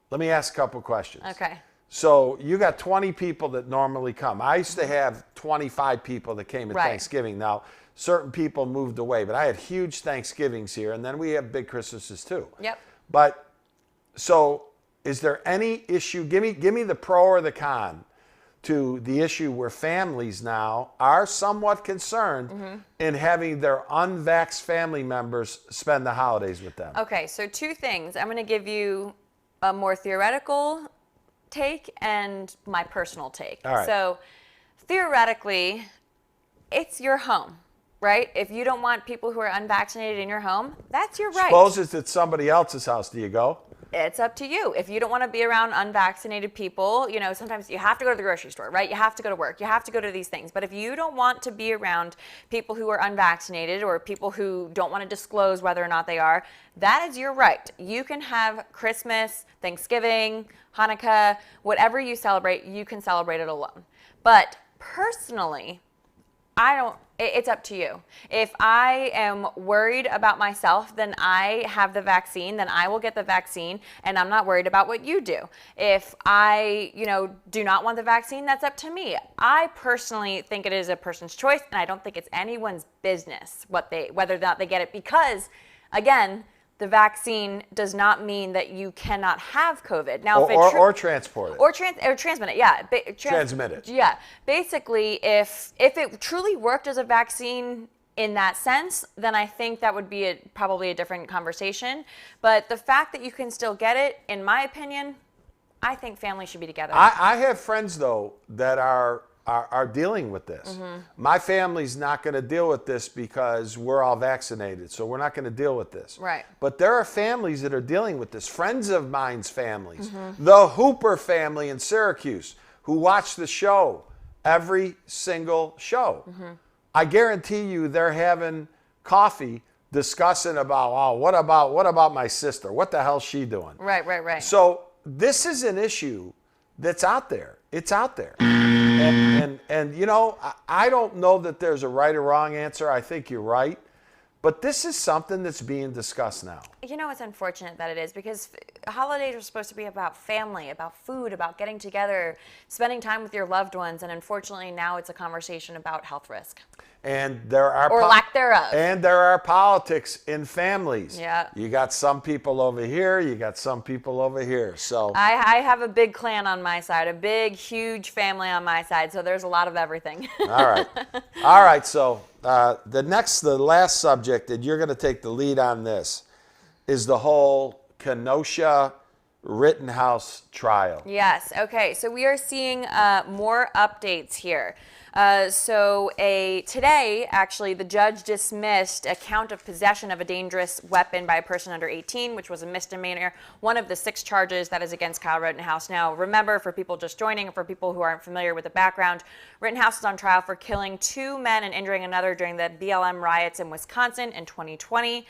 let me ask a couple questions. Okay. So you got 20 people that normally come. I used to have 25 people that came at Thanksgiving. Now, certain people moved away, but I had huge Thanksgivings here, and then we have big Christmases too. Yep. But so is there any issue? Give me the pro or the con to the issue where families now are somewhat concerned in having their unvaxxed family members spend the holidays with them. Okay, so two things. I'm going to give you a more theoretical take and my personal take. All right. So theoretically, it's your home, right? If you don't want people who are unvaccinated in your home, that's your right. Suppose it's at somebody else's house. Do you go? It's up to you. If you don't want to be around unvaccinated people, you know, sometimes you have to go to the grocery store, right? You have to go to work. You have to go to these things. But if you don't want to be around people who are unvaccinated or people who don't want to disclose whether or not they are, that is your right. You can have Christmas, Thanksgiving, Hanukkah, whatever you celebrate, you can celebrate it alone. But personally, it's up to you. If I am worried about myself, then I have the vaccine, then I will get the vaccine, and I'm not worried about what you do. If I, do not want the vaccine, that's up to me. I personally think it is a person's choice, and I don't think it's anyone's business whether or not they get it, because, again, the vaccine does not mean that you cannot have COVID. Now, or transport it. Or transmit it, yeah. Transmit it. Yeah. Basically, if it truly worked as a vaccine in that sense, then I think that would be probably a different conversation. But the fact that you can still get it, in my opinion, I think families should be together. I have friends, though, that are dealing with this. My family's not going to deal with this because we're all vaccinated, so we're not going to deal with this. Right. But there are families that are dealing with this. Friends of mine's families. The Hooper family in Syracuse, who watch the show, every single show. I guarantee you they're having coffee discussing about, what about my sister? What the hell's she doing? Right. So this is an issue that's out there. It's out there. And I don't know that there's a right or wrong answer. I think you're right. But this is something that's being discussed now. You know, it's unfortunate that it is, because holidays are supposed to be about family, about food, about getting together, spending time with your loved ones. And unfortunately, now it's a conversation about health risk. And there are or lack thereof. And there are politics in families. Yeah. You got some people over here, you got some people over here. So I have a big clan on my side, a big, huge family on my side. So there's a lot of everything. All right. So the last subject, and you're going to take the lead on this, is the whole Kenosha Rittenhouse trial. Yes. Okay. So we are seeing more updates here. Today, actually, the judge dismissed a count of possession of a dangerous weapon by a person under 18, which was a misdemeanor, one of the 6 charges that is against Kyle Rittenhouse. Now, remember, for people just joining, for people who aren't familiar with the background, Rittenhouse is on trial for killing 2 men and injuring another during the BLM riots in Wisconsin in 2020.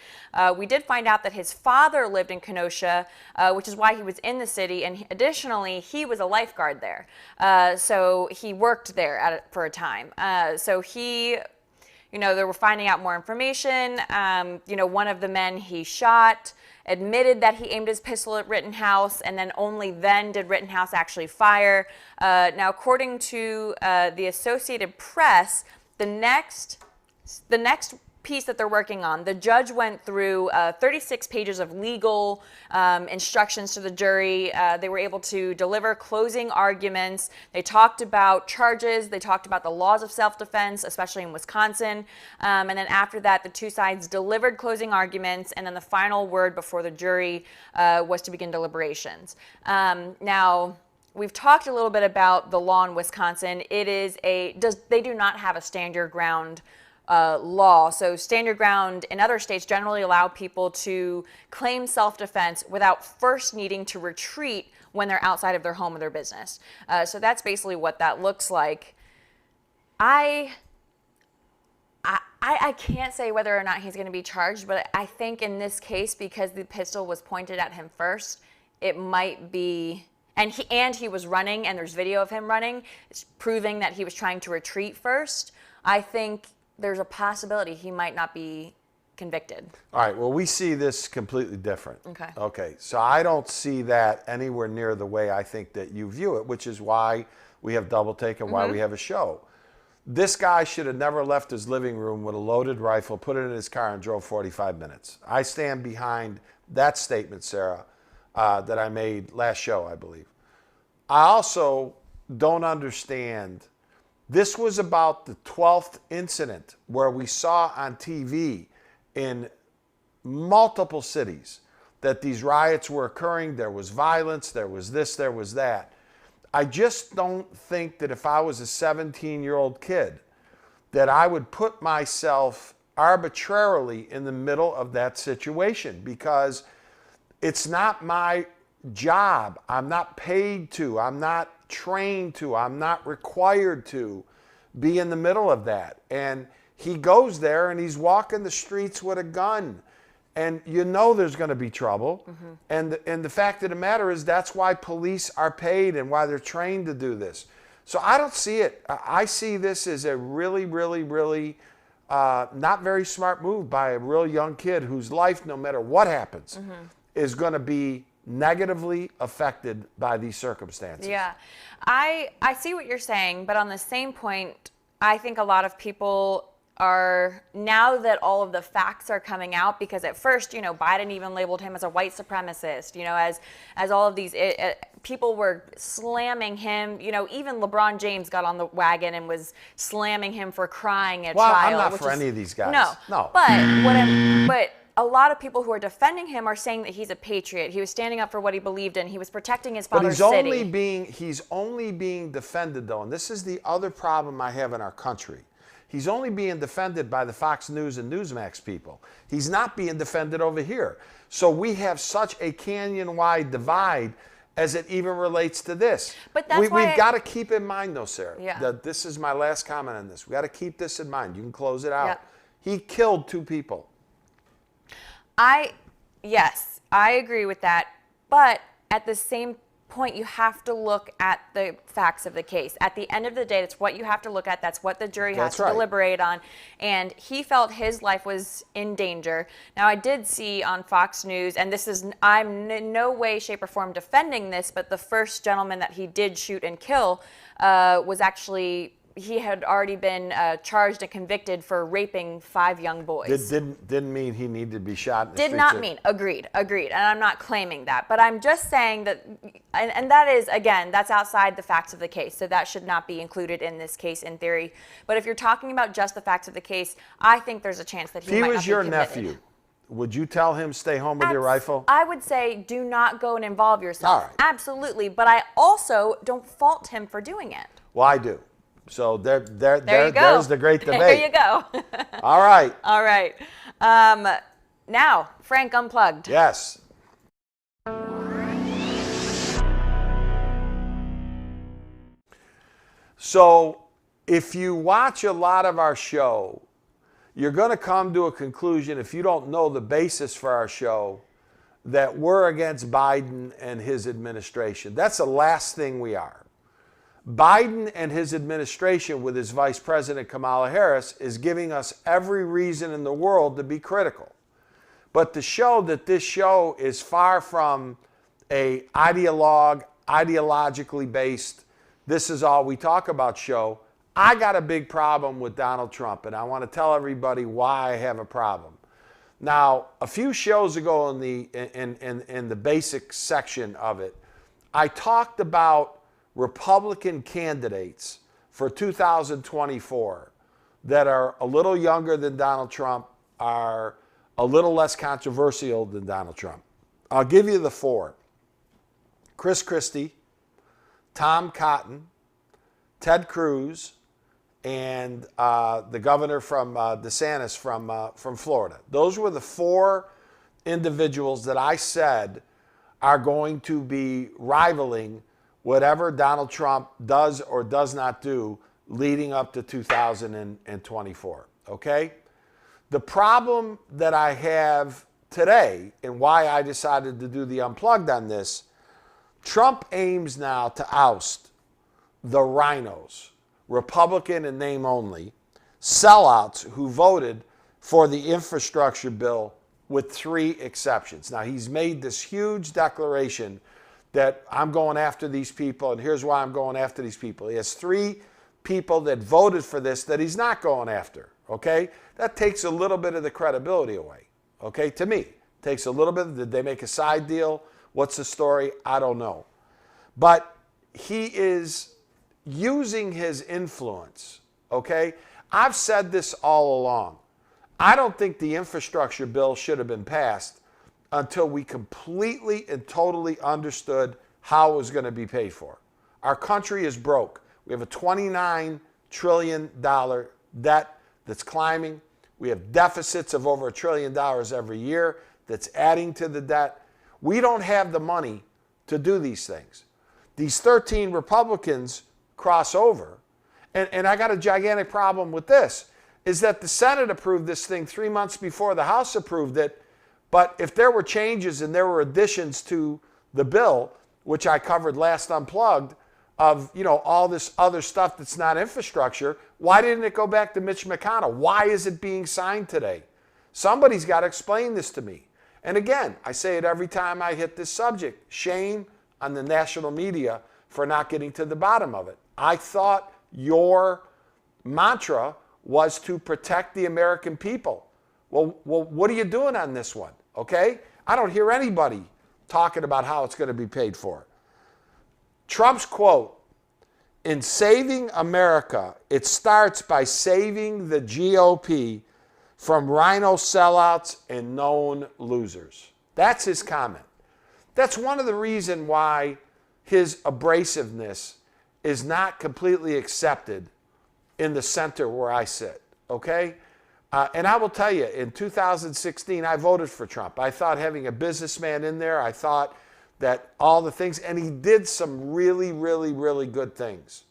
We did find out that his father lived in Kenosha, which is why he was in the city, and additionally, he was a lifeguard there. So he worked there for a time. So he, they were finding out more information. One of the men he shot admitted that he aimed his pistol at Rittenhouse, and then only then did Rittenhouse actually fire. Now, according to the Associated Press, the next piece that they're working on, the judge went through 36 pages of legal instructions to the jury. They were able to deliver closing arguments. They talked about charges. They talked about the laws of self-defense, especially in Wisconsin. And then after that, the two sides delivered closing arguments, and then the final word before the jury was to begin deliberations. Now, we've talked a little bit about the law in Wisconsin. They do not have a stand your ground law. So stand your ground in other states generally allow people to claim self-defense without first needing to retreat when they're outside of their home or their business. So that's basically what that looks like. I can't say whether or not he's going to be charged, but I think in this case, because the pistol was pointed at him first, it might be, and he was running, and there's video of him running, it's proving that he was trying to retreat first. I think there's a possibility he might not be convicted. All right, well, we see this completely different. Okay, so I don't see that anywhere near the way I think that you view it, which is why we have Double Take and why we have a show. This guy should have never left his living room with a loaded rifle, put it in his car, and drove 45 minutes. I stand behind that statement, Sarah, that I made last show, I believe. I also don't understand. This was about the 12th incident where we saw on TV in multiple cities that these riots were occurring. There was violence, there was this, there was that. I just don't think that if I was a 17-year-old kid that I would put myself arbitrarily in the middle of that situation, because it's not my job. I'm not paid to. I'm not trained to. I'm not required to be in the middle of that. And he goes there and he's walking the streets with a gun, and there's going to be trouble. And the fact of the matter is that's why police are paid and why they're trained to do this. So I don't see it. I see this as a really, really, really not very smart move by a real young kid whose life, no matter what happens, is going to be negatively affected by these circumstances. Yeah, I see what you're saying, but on the same point, I think a lot of people are, now that all of the facts are coming out, because at first, Biden even labeled him as a white supremacist, as all of these people were slamming him, even LeBron James got on the wagon and was slamming him for crying at trial. Well, I'm not for any of these guys. No. But a lot of people who are defending him are saying that he's a patriot. He was standing up for what he believed in. He was protecting his father's city. He's only being defended, though, and this is the other problem I have in our country. He's only being defended by the Fox News and Newsmax people. He's not being defended over here. So we have such a canyon-wide divide as it even relates to this. But that's we've got to keep in mind, though, Sarah, Yeah. that this is my last comment on this. We got to keep this in mind. You can close it out. Yeah. He killed 2 people. Yes, I agree with that. But at the same point, you have to look at the facts of the case. At the end of the day, that's what you have to look at. That's what the jury has to deliberate on. And he felt his life was in danger. Now, I did see on Fox News, and I'm in no way, shape, or form defending this, but the first gentleman that he did shoot and kill was actually, he had already been charged and convicted for raping 5 young boys. Didn't mean he needed to be shot in the Did not mean. Agreed. And I'm not claiming that. But I'm just saying that, and that is, again, that's outside the facts of the case. So that should not be included in this case in theory. But if you're talking about just the facts of the case, I think there's a chance that he might not be If he was your convicted. nephew, would you tell him stay home with your rifle? I would say do not go and involve yourself. All right. Absolutely. But I also don't fault him for doing it. Well, I do. So There you go. there's the great debate. There you go. All right. All right. Now, Frank Unplugged. Yes. So if you watch a lot of our show, you're going to come to a conclusion, if you don't know the basis for our show, that we're against Biden and his administration. That's the last thing we are. Biden and his administration with his Vice President Kamala Harris is giving us every reason in the world to be critical. But to show that this show is far from a ideologically based, this is all we talk about show, I got a big problem with Donald Trump, and I want to tell everybody why I have a problem. Now, a few shows ago in the basic section of it, I talked about Republican candidates for 2024 that are a little younger than Donald Trump, are a little less controversial than Donald Trump. I'll give you the four: Chris Christie, Tom Cotton, Ted Cruz, and the governor from DeSantis from Florida. Those were the four individuals that I said are going to be rivaling whatever Donald Trump does or does not do leading up to 2024, okay? The problem that I have today and why I decided to do the Unplugged on this, Trump aims now to oust the RINOs, Republican in name only, sellouts who voted for the infrastructure bill with 3 exceptions. Now, he's made this huge declaration that I'm going after these people, and here's why I'm going after these people. He has 3 people that voted for this that he's not going after, okay? That takes a little bit of the credibility away, okay, to me. Takes a little bit. Did they make a side deal? What's the story? I don't know. But he is using his influence, okay? I've said this all along. I don't think the infrastructure bill should have been passed until we completely and totally understood how it was going to be paid for. Our country is broke. We have a $29 trillion debt that's climbing. We have deficits of over $1 trillion every year that's adding to the debt. We don't have the money to do these things. These 13 Republicans cross over. And I got a gigantic problem with this, is that the Senate approved this thing 3 months before the House approved it. But if there were changes and there were additions to the bill, which I covered last Unplugged, of all this other stuff that's not infrastructure, why didn't it go back to Mitch McConnell? Why is it being signed today? Somebody's got to explain this to me. And again, I say it every time I hit this subject. Shame on the national media for not getting to the bottom of it. I thought your mantra was to protect the American people. Well, what are you doing on this one? Okay? I don't hear anybody talking about how it's going to be paid for. Trump's quote, "In saving America, it starts by saving the GOP from RINO sellouts and known losers." That's his comment. That's one of the reasons why his abrasiveness is not completely accepted in the center where I sit, okay? And I will tell you, in 2016, I voted for Trump. I thought having a businessman in there, I thought that all the things, and he did some really, really, really good things,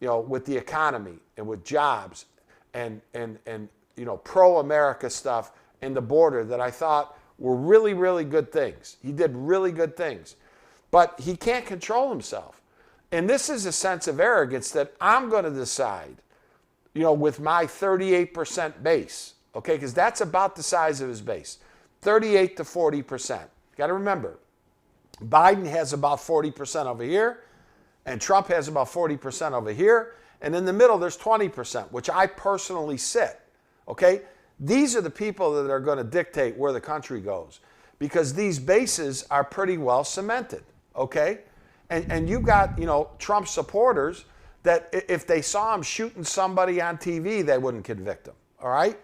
with the economy and with jobs and pro-America stuff and the border that I thought were really, really good things. He did really good things. But he can't control himself. And this is a sense of arrogance that I'm going to decide, with my 38% base, okay? Because that's about the size of his base, 38 to 40%. You got to remember, Biden has about 40% over here, and Trump has about 40% over here, and in the middle there's 20%, which I personally sit, okay? These are the people that are going to dictate where the country goes, because these bases are pretty well cemented, okay? And you've got, Trump supporters that if they saw him shooting somebody on TV, they wouldn't convict him, all right?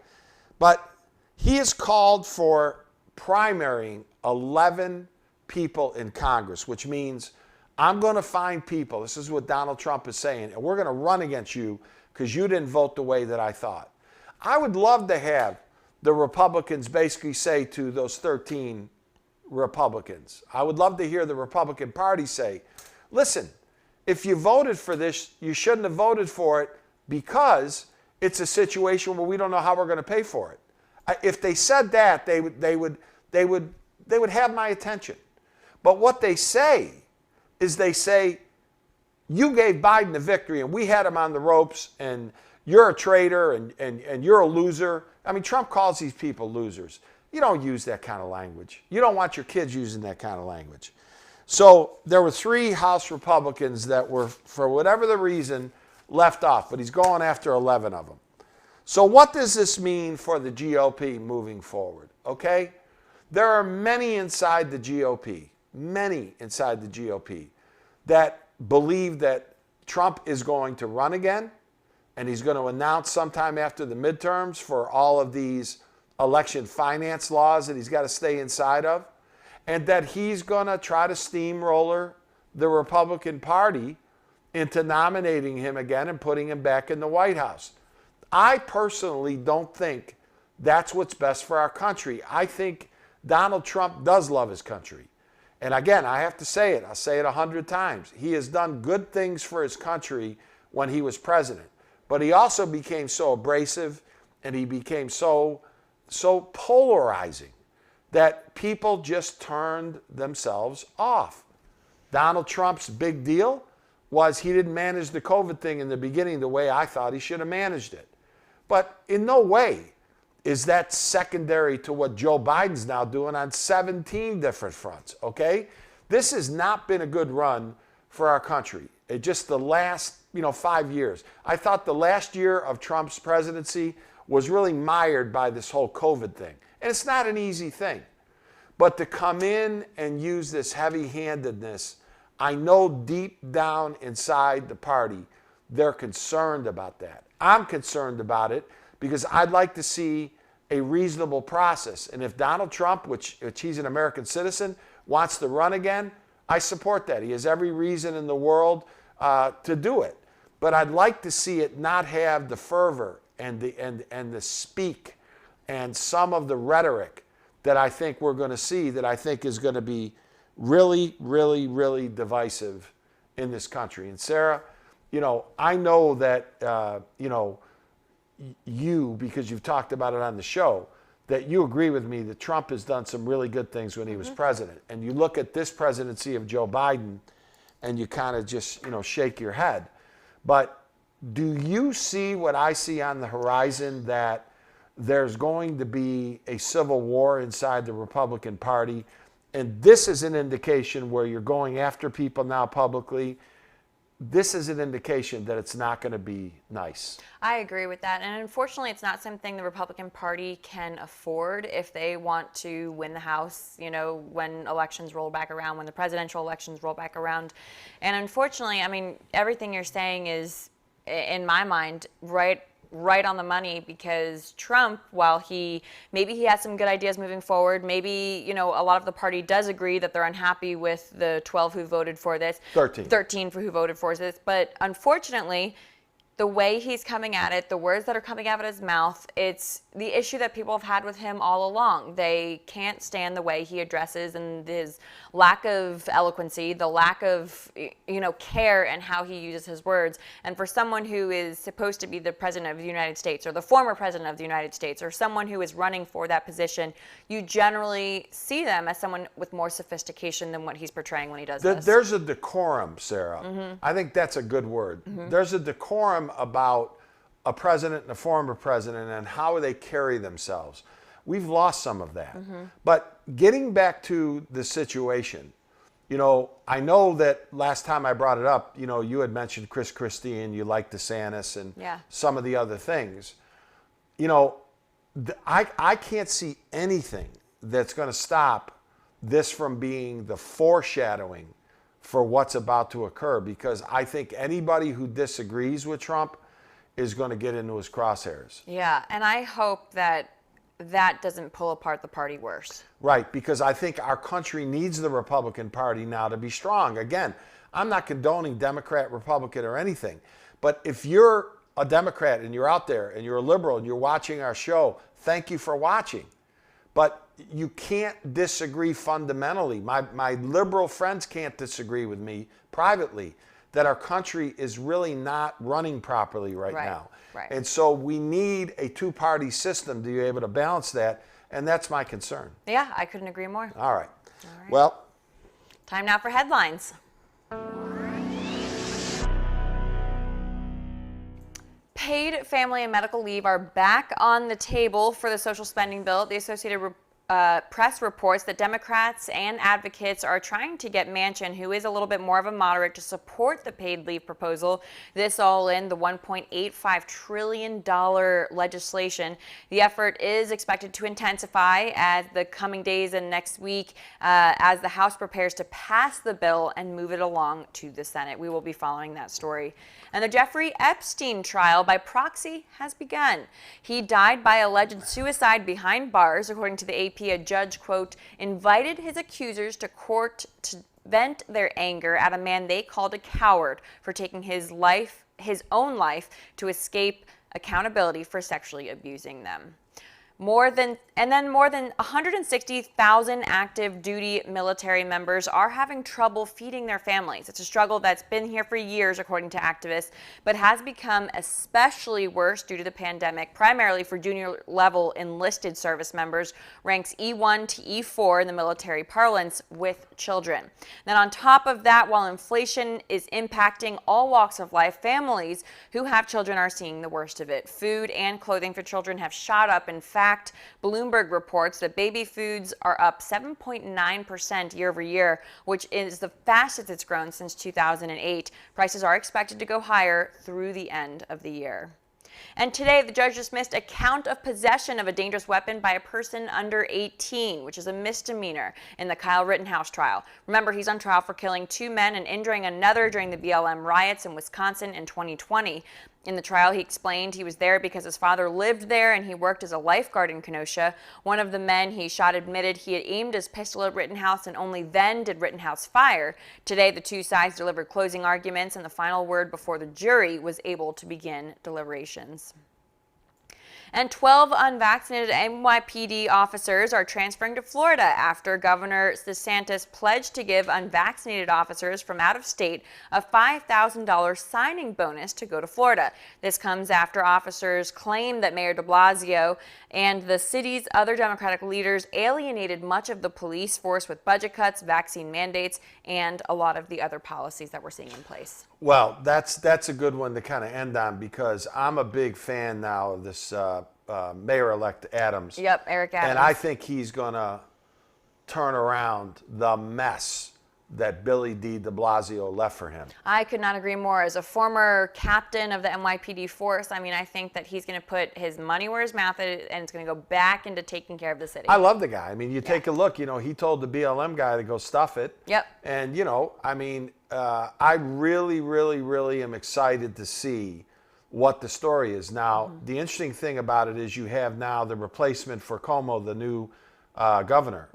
But he has called for primarying 11 people in Congress, which means I'm going to find people, this is what Donald Trump is saying, and we're going to run against you because you didn't vote the way that I thought. I would love to have the Republicans basically say to those 13 Republicans, I would love to hear the Republican Party say, listen, if you voted for this, you shouldn't have voted for it because it's a situation where we don't know how we're going to pay for it. If they said that, they would have my attention. But what they say is they say, You gave Biden the victory, and we had him on the ropes, and you're a traitor, and you're a loser. I mean, Trump calls these people losers. You don't use that kind of language. You don't want your kids using that kind of language. So there were 3 House Republicans that were, for whatever the reason, left off, but he's going after 11 of them. So what does this mean for the GOP moving forward? Okay? There are many inside the GOP, that believe that Trump is going to run again, and he's going to announce sometime after the midterms for all of these election finance laws that he's got to stay inside of, and that he's going to try to steamroller the Republican Party into nominating him again and putting him back in the White House. I personally don't think that's what's best for our country. I think Donald Trump does love his country. And again, I have to say it. I'll say it 100 times. He has done good things for his country when he was president. But he also became so abrasive, and he became so polarizing that people just turned themselves off. Donald Trump's big deal was he didn't manage the COVID thing in the beginning the way I thought he should have managed it. But in no way is that secondary to what Joe Biden's now doing on 17 different fronts, okay? This has not been a good run for our country. It just the last, 5 years. I thought the last year of Trump's presidency was really mired by this whole COVID thing. And it's not an easy thing. But to come in and use this heavy-handedness, I know deep down inside the party, they're concerned about that. I'm concerned about it because I'd like to see a reasonable process. And if Donald Trump, which he's an American citizen, wants to run again, I support that. He has every reason in the world to do it. But I'd like to see it not have the fervor and the speak and some of the rhetoric that I think we're going to see, that I think is going to be really, really, really divisive in this country. And Sarah, I know that, you, because you've talked about it on the show, that you agree with me that Trump has done some really good things when he was president. And you look at this presidency of Joe Biden and you kind of just, shake your head. But do you see what I see on the horizon, that there's going to be a civil war inside the Republican Party? And this is an indication where you're going after people now publicly. This is an indication that it's not going to be nice. I agree with that. And unfortunately, it's not something the Republican Party can afford if they want to win the House, when elections roll back around, when the presidential elections roll back around. And unfortunately, everything you're saying is, in my mind, right on the money, because Trump, while maybe he has some good ideas moving forward, maybe, a lot of the party does agree that they're unhappy with the 12 who voted for this. 13 who voted for this. But unfortunately, the way he's coming at it, the words that are coming out of his mouth, it's the issue that people have had with him all along. They can't stand the way he addresses and his lack of eloquency, the lack of, care and how he uses his words. And for someone who is supposed to be the president of the United States, or the former president of the United States, or someone who is running for that position, you generally see them as someone with more sophistication than what he's portraying when he does this. There's a decorum, Sarah. I think that's a good word. There's a decorum about a president and a former president and how they carry themselves. We've lost some of that. But getting back to the situation, I know that last time I brought it up, you had mentioned Chris Christie and you liked DeSantis and some of the other things. I can't see anything that's going to stop this from being the foreshadowing for what's about to occur, because I think anybody who disagrees with Trump is going to get into his crosshairs. Yeah, and I hope that doesn't pull apart the party worse. Right, because I think our country needs the Republican Party now to be strong. Again, I'm not condoning Democrat, Republican, or anything, but if you're a Democrat and you're out there and you're a liberal and you're watching our show, thank you for watching. But you can't disagree fundamentally. My liberal friends can't disagree with me privately that our country is really not running properly right now. Right. And so we need a two-party system to be able to balance that, and that's my concern. Yeah, I couldn't agree more. All right. Well, time now for headlines. paid family and medical leave are back on the table for the social spending bill. The Associated Press reports that Democrats and advocates are trying to get Manchin, who is a little bit more of a moderate, to support the paid leave proposal. This all in the $1.85 trillion legislation. The effort is expected to intensify as the coming days and next week as the House prepares to pass the bill and move it along to the Senate. We will be following that story. And the Jeffrey Epstein trial by proxy has begun. He died by alleged suicide behind bars, according to the AP. A judge, quote, invited his accusers to court to vent their anger at a man they called a coward for taking his own life to escape accountability for sexually abusing them. More than 160,000 active duty military members are having trouble feeding their families. It's a struggle that's been here for years, according to activists, but has become especially worse due to the pandemic, primarily for junior level enlisted service members, ranks E1 to E4 in the military parlance, with children. Then on top of that, while inflation is impacting all walks of life, families who have children are seeing the worst of it. Food and clothing for children have shot up. In fact, Bloomberg reports that baby foods are up 7.9% year over year, which is the fastest it's grown since 2008. Prices are expected to go higher through the end of the year. And today, the judge dismissed a count of possession of a dangerous weapon by a person under 18, which is a misdemeanor in the Kyle Rittenhouse trial. Remember, he's on trial for killing 2 men and injuring another during the BLM riots in Wisconsin in 2020. In the trial, he explained he was there because his father lived there and he worked as a lifeguard in Kenosha. One of the men he shot admitted he had aimed his pistol at Rittenhouse and only then did Rittenhouse fire. Today, the two sides delivered closing arguments and the final word before the jury was able to begin deliberations. And 12 unvaccinated NYPD officers are transferring to Florida after Governor DeSantis pledged to give unvaccinated officers from out of state a $5,000 signing bonus to go to Florida. This comes after officers claim that Mayor de Blasio and the city's other Democratic leaders alienated much of the police force with budget cuts, vaccine mandates, and a lot of the other policies that we're seeing in place. Well, that's a good one to kind of end on, because I'm a big fan now of this Mayor-elect Adams. Yep, Eric Adams. And I think he's going to turn around the mess that Billy D. de Blasio left for him. I could not agree more. As a former captain of the NYPD force, I mean, I think that he's going to put his money where his mouth is, and it's going to go back into taking care of the city. I love the guy. I mean, you take a look, he told the BLM guy to go stuff it. Yep. And, I mean, I really, really, really am excited to see what the story is. Now, the interesting thing about it is you have now the replacement for Cuomo, the new governor.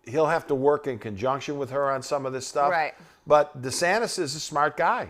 He'll have to work in conjunction with her on some of this stuff. Right. But DeSantis is a smart guy.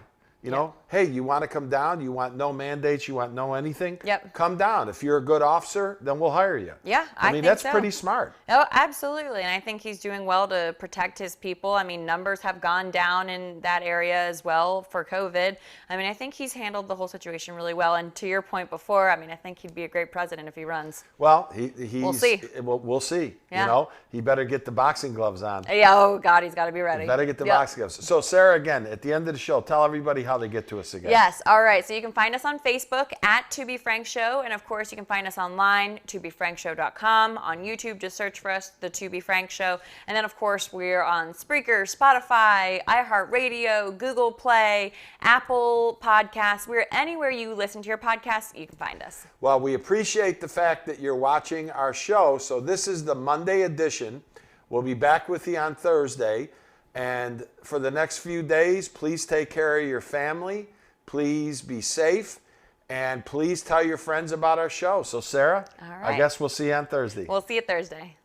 Hey, you want to come down? You want no mandates? You want no anything? Yep. Come down. If you're a good officer, then we'll hire you. Yeah, I mean, think that's so. pretty smart. Oh, absolutely. And I think he's doing well to protect his people. I mean, numbers have gone down in that area as well for COVID. I mean, I think he's handled the whole situation really well. And to your point before, I mean, I think he'd be a great president if he runs. Well, we'll see. We'll see. Yeah. He better get the boxing gloves on. Yeah, oh, God, he's got to be ready. He better get the boxing gloves. So, Sarah, again, at the end of the show, tell everybody how they get to us again. Yes. All right. So you can find us on Facebook at To Be Frank Show. And of course, you can find us online, tobefrankshow.com. On YouTube, just search for us, The To Be Frank Show. And then, of course, we're on Spreaker, Spotify, iHeartRadio, Google Play, Apple Podcasts. We're anywhere you listen to your podcasts, you can find us. Well, we appreciate the fact that you're watching our show. So this is the Monday edition. We'll be back with you on Thursday. And for the next few days, please take care of your family. Please be safe. And please tell your friends about our show. So, Sarah, all right. I guess we'll see you on Thursday. We'll see you Thursday.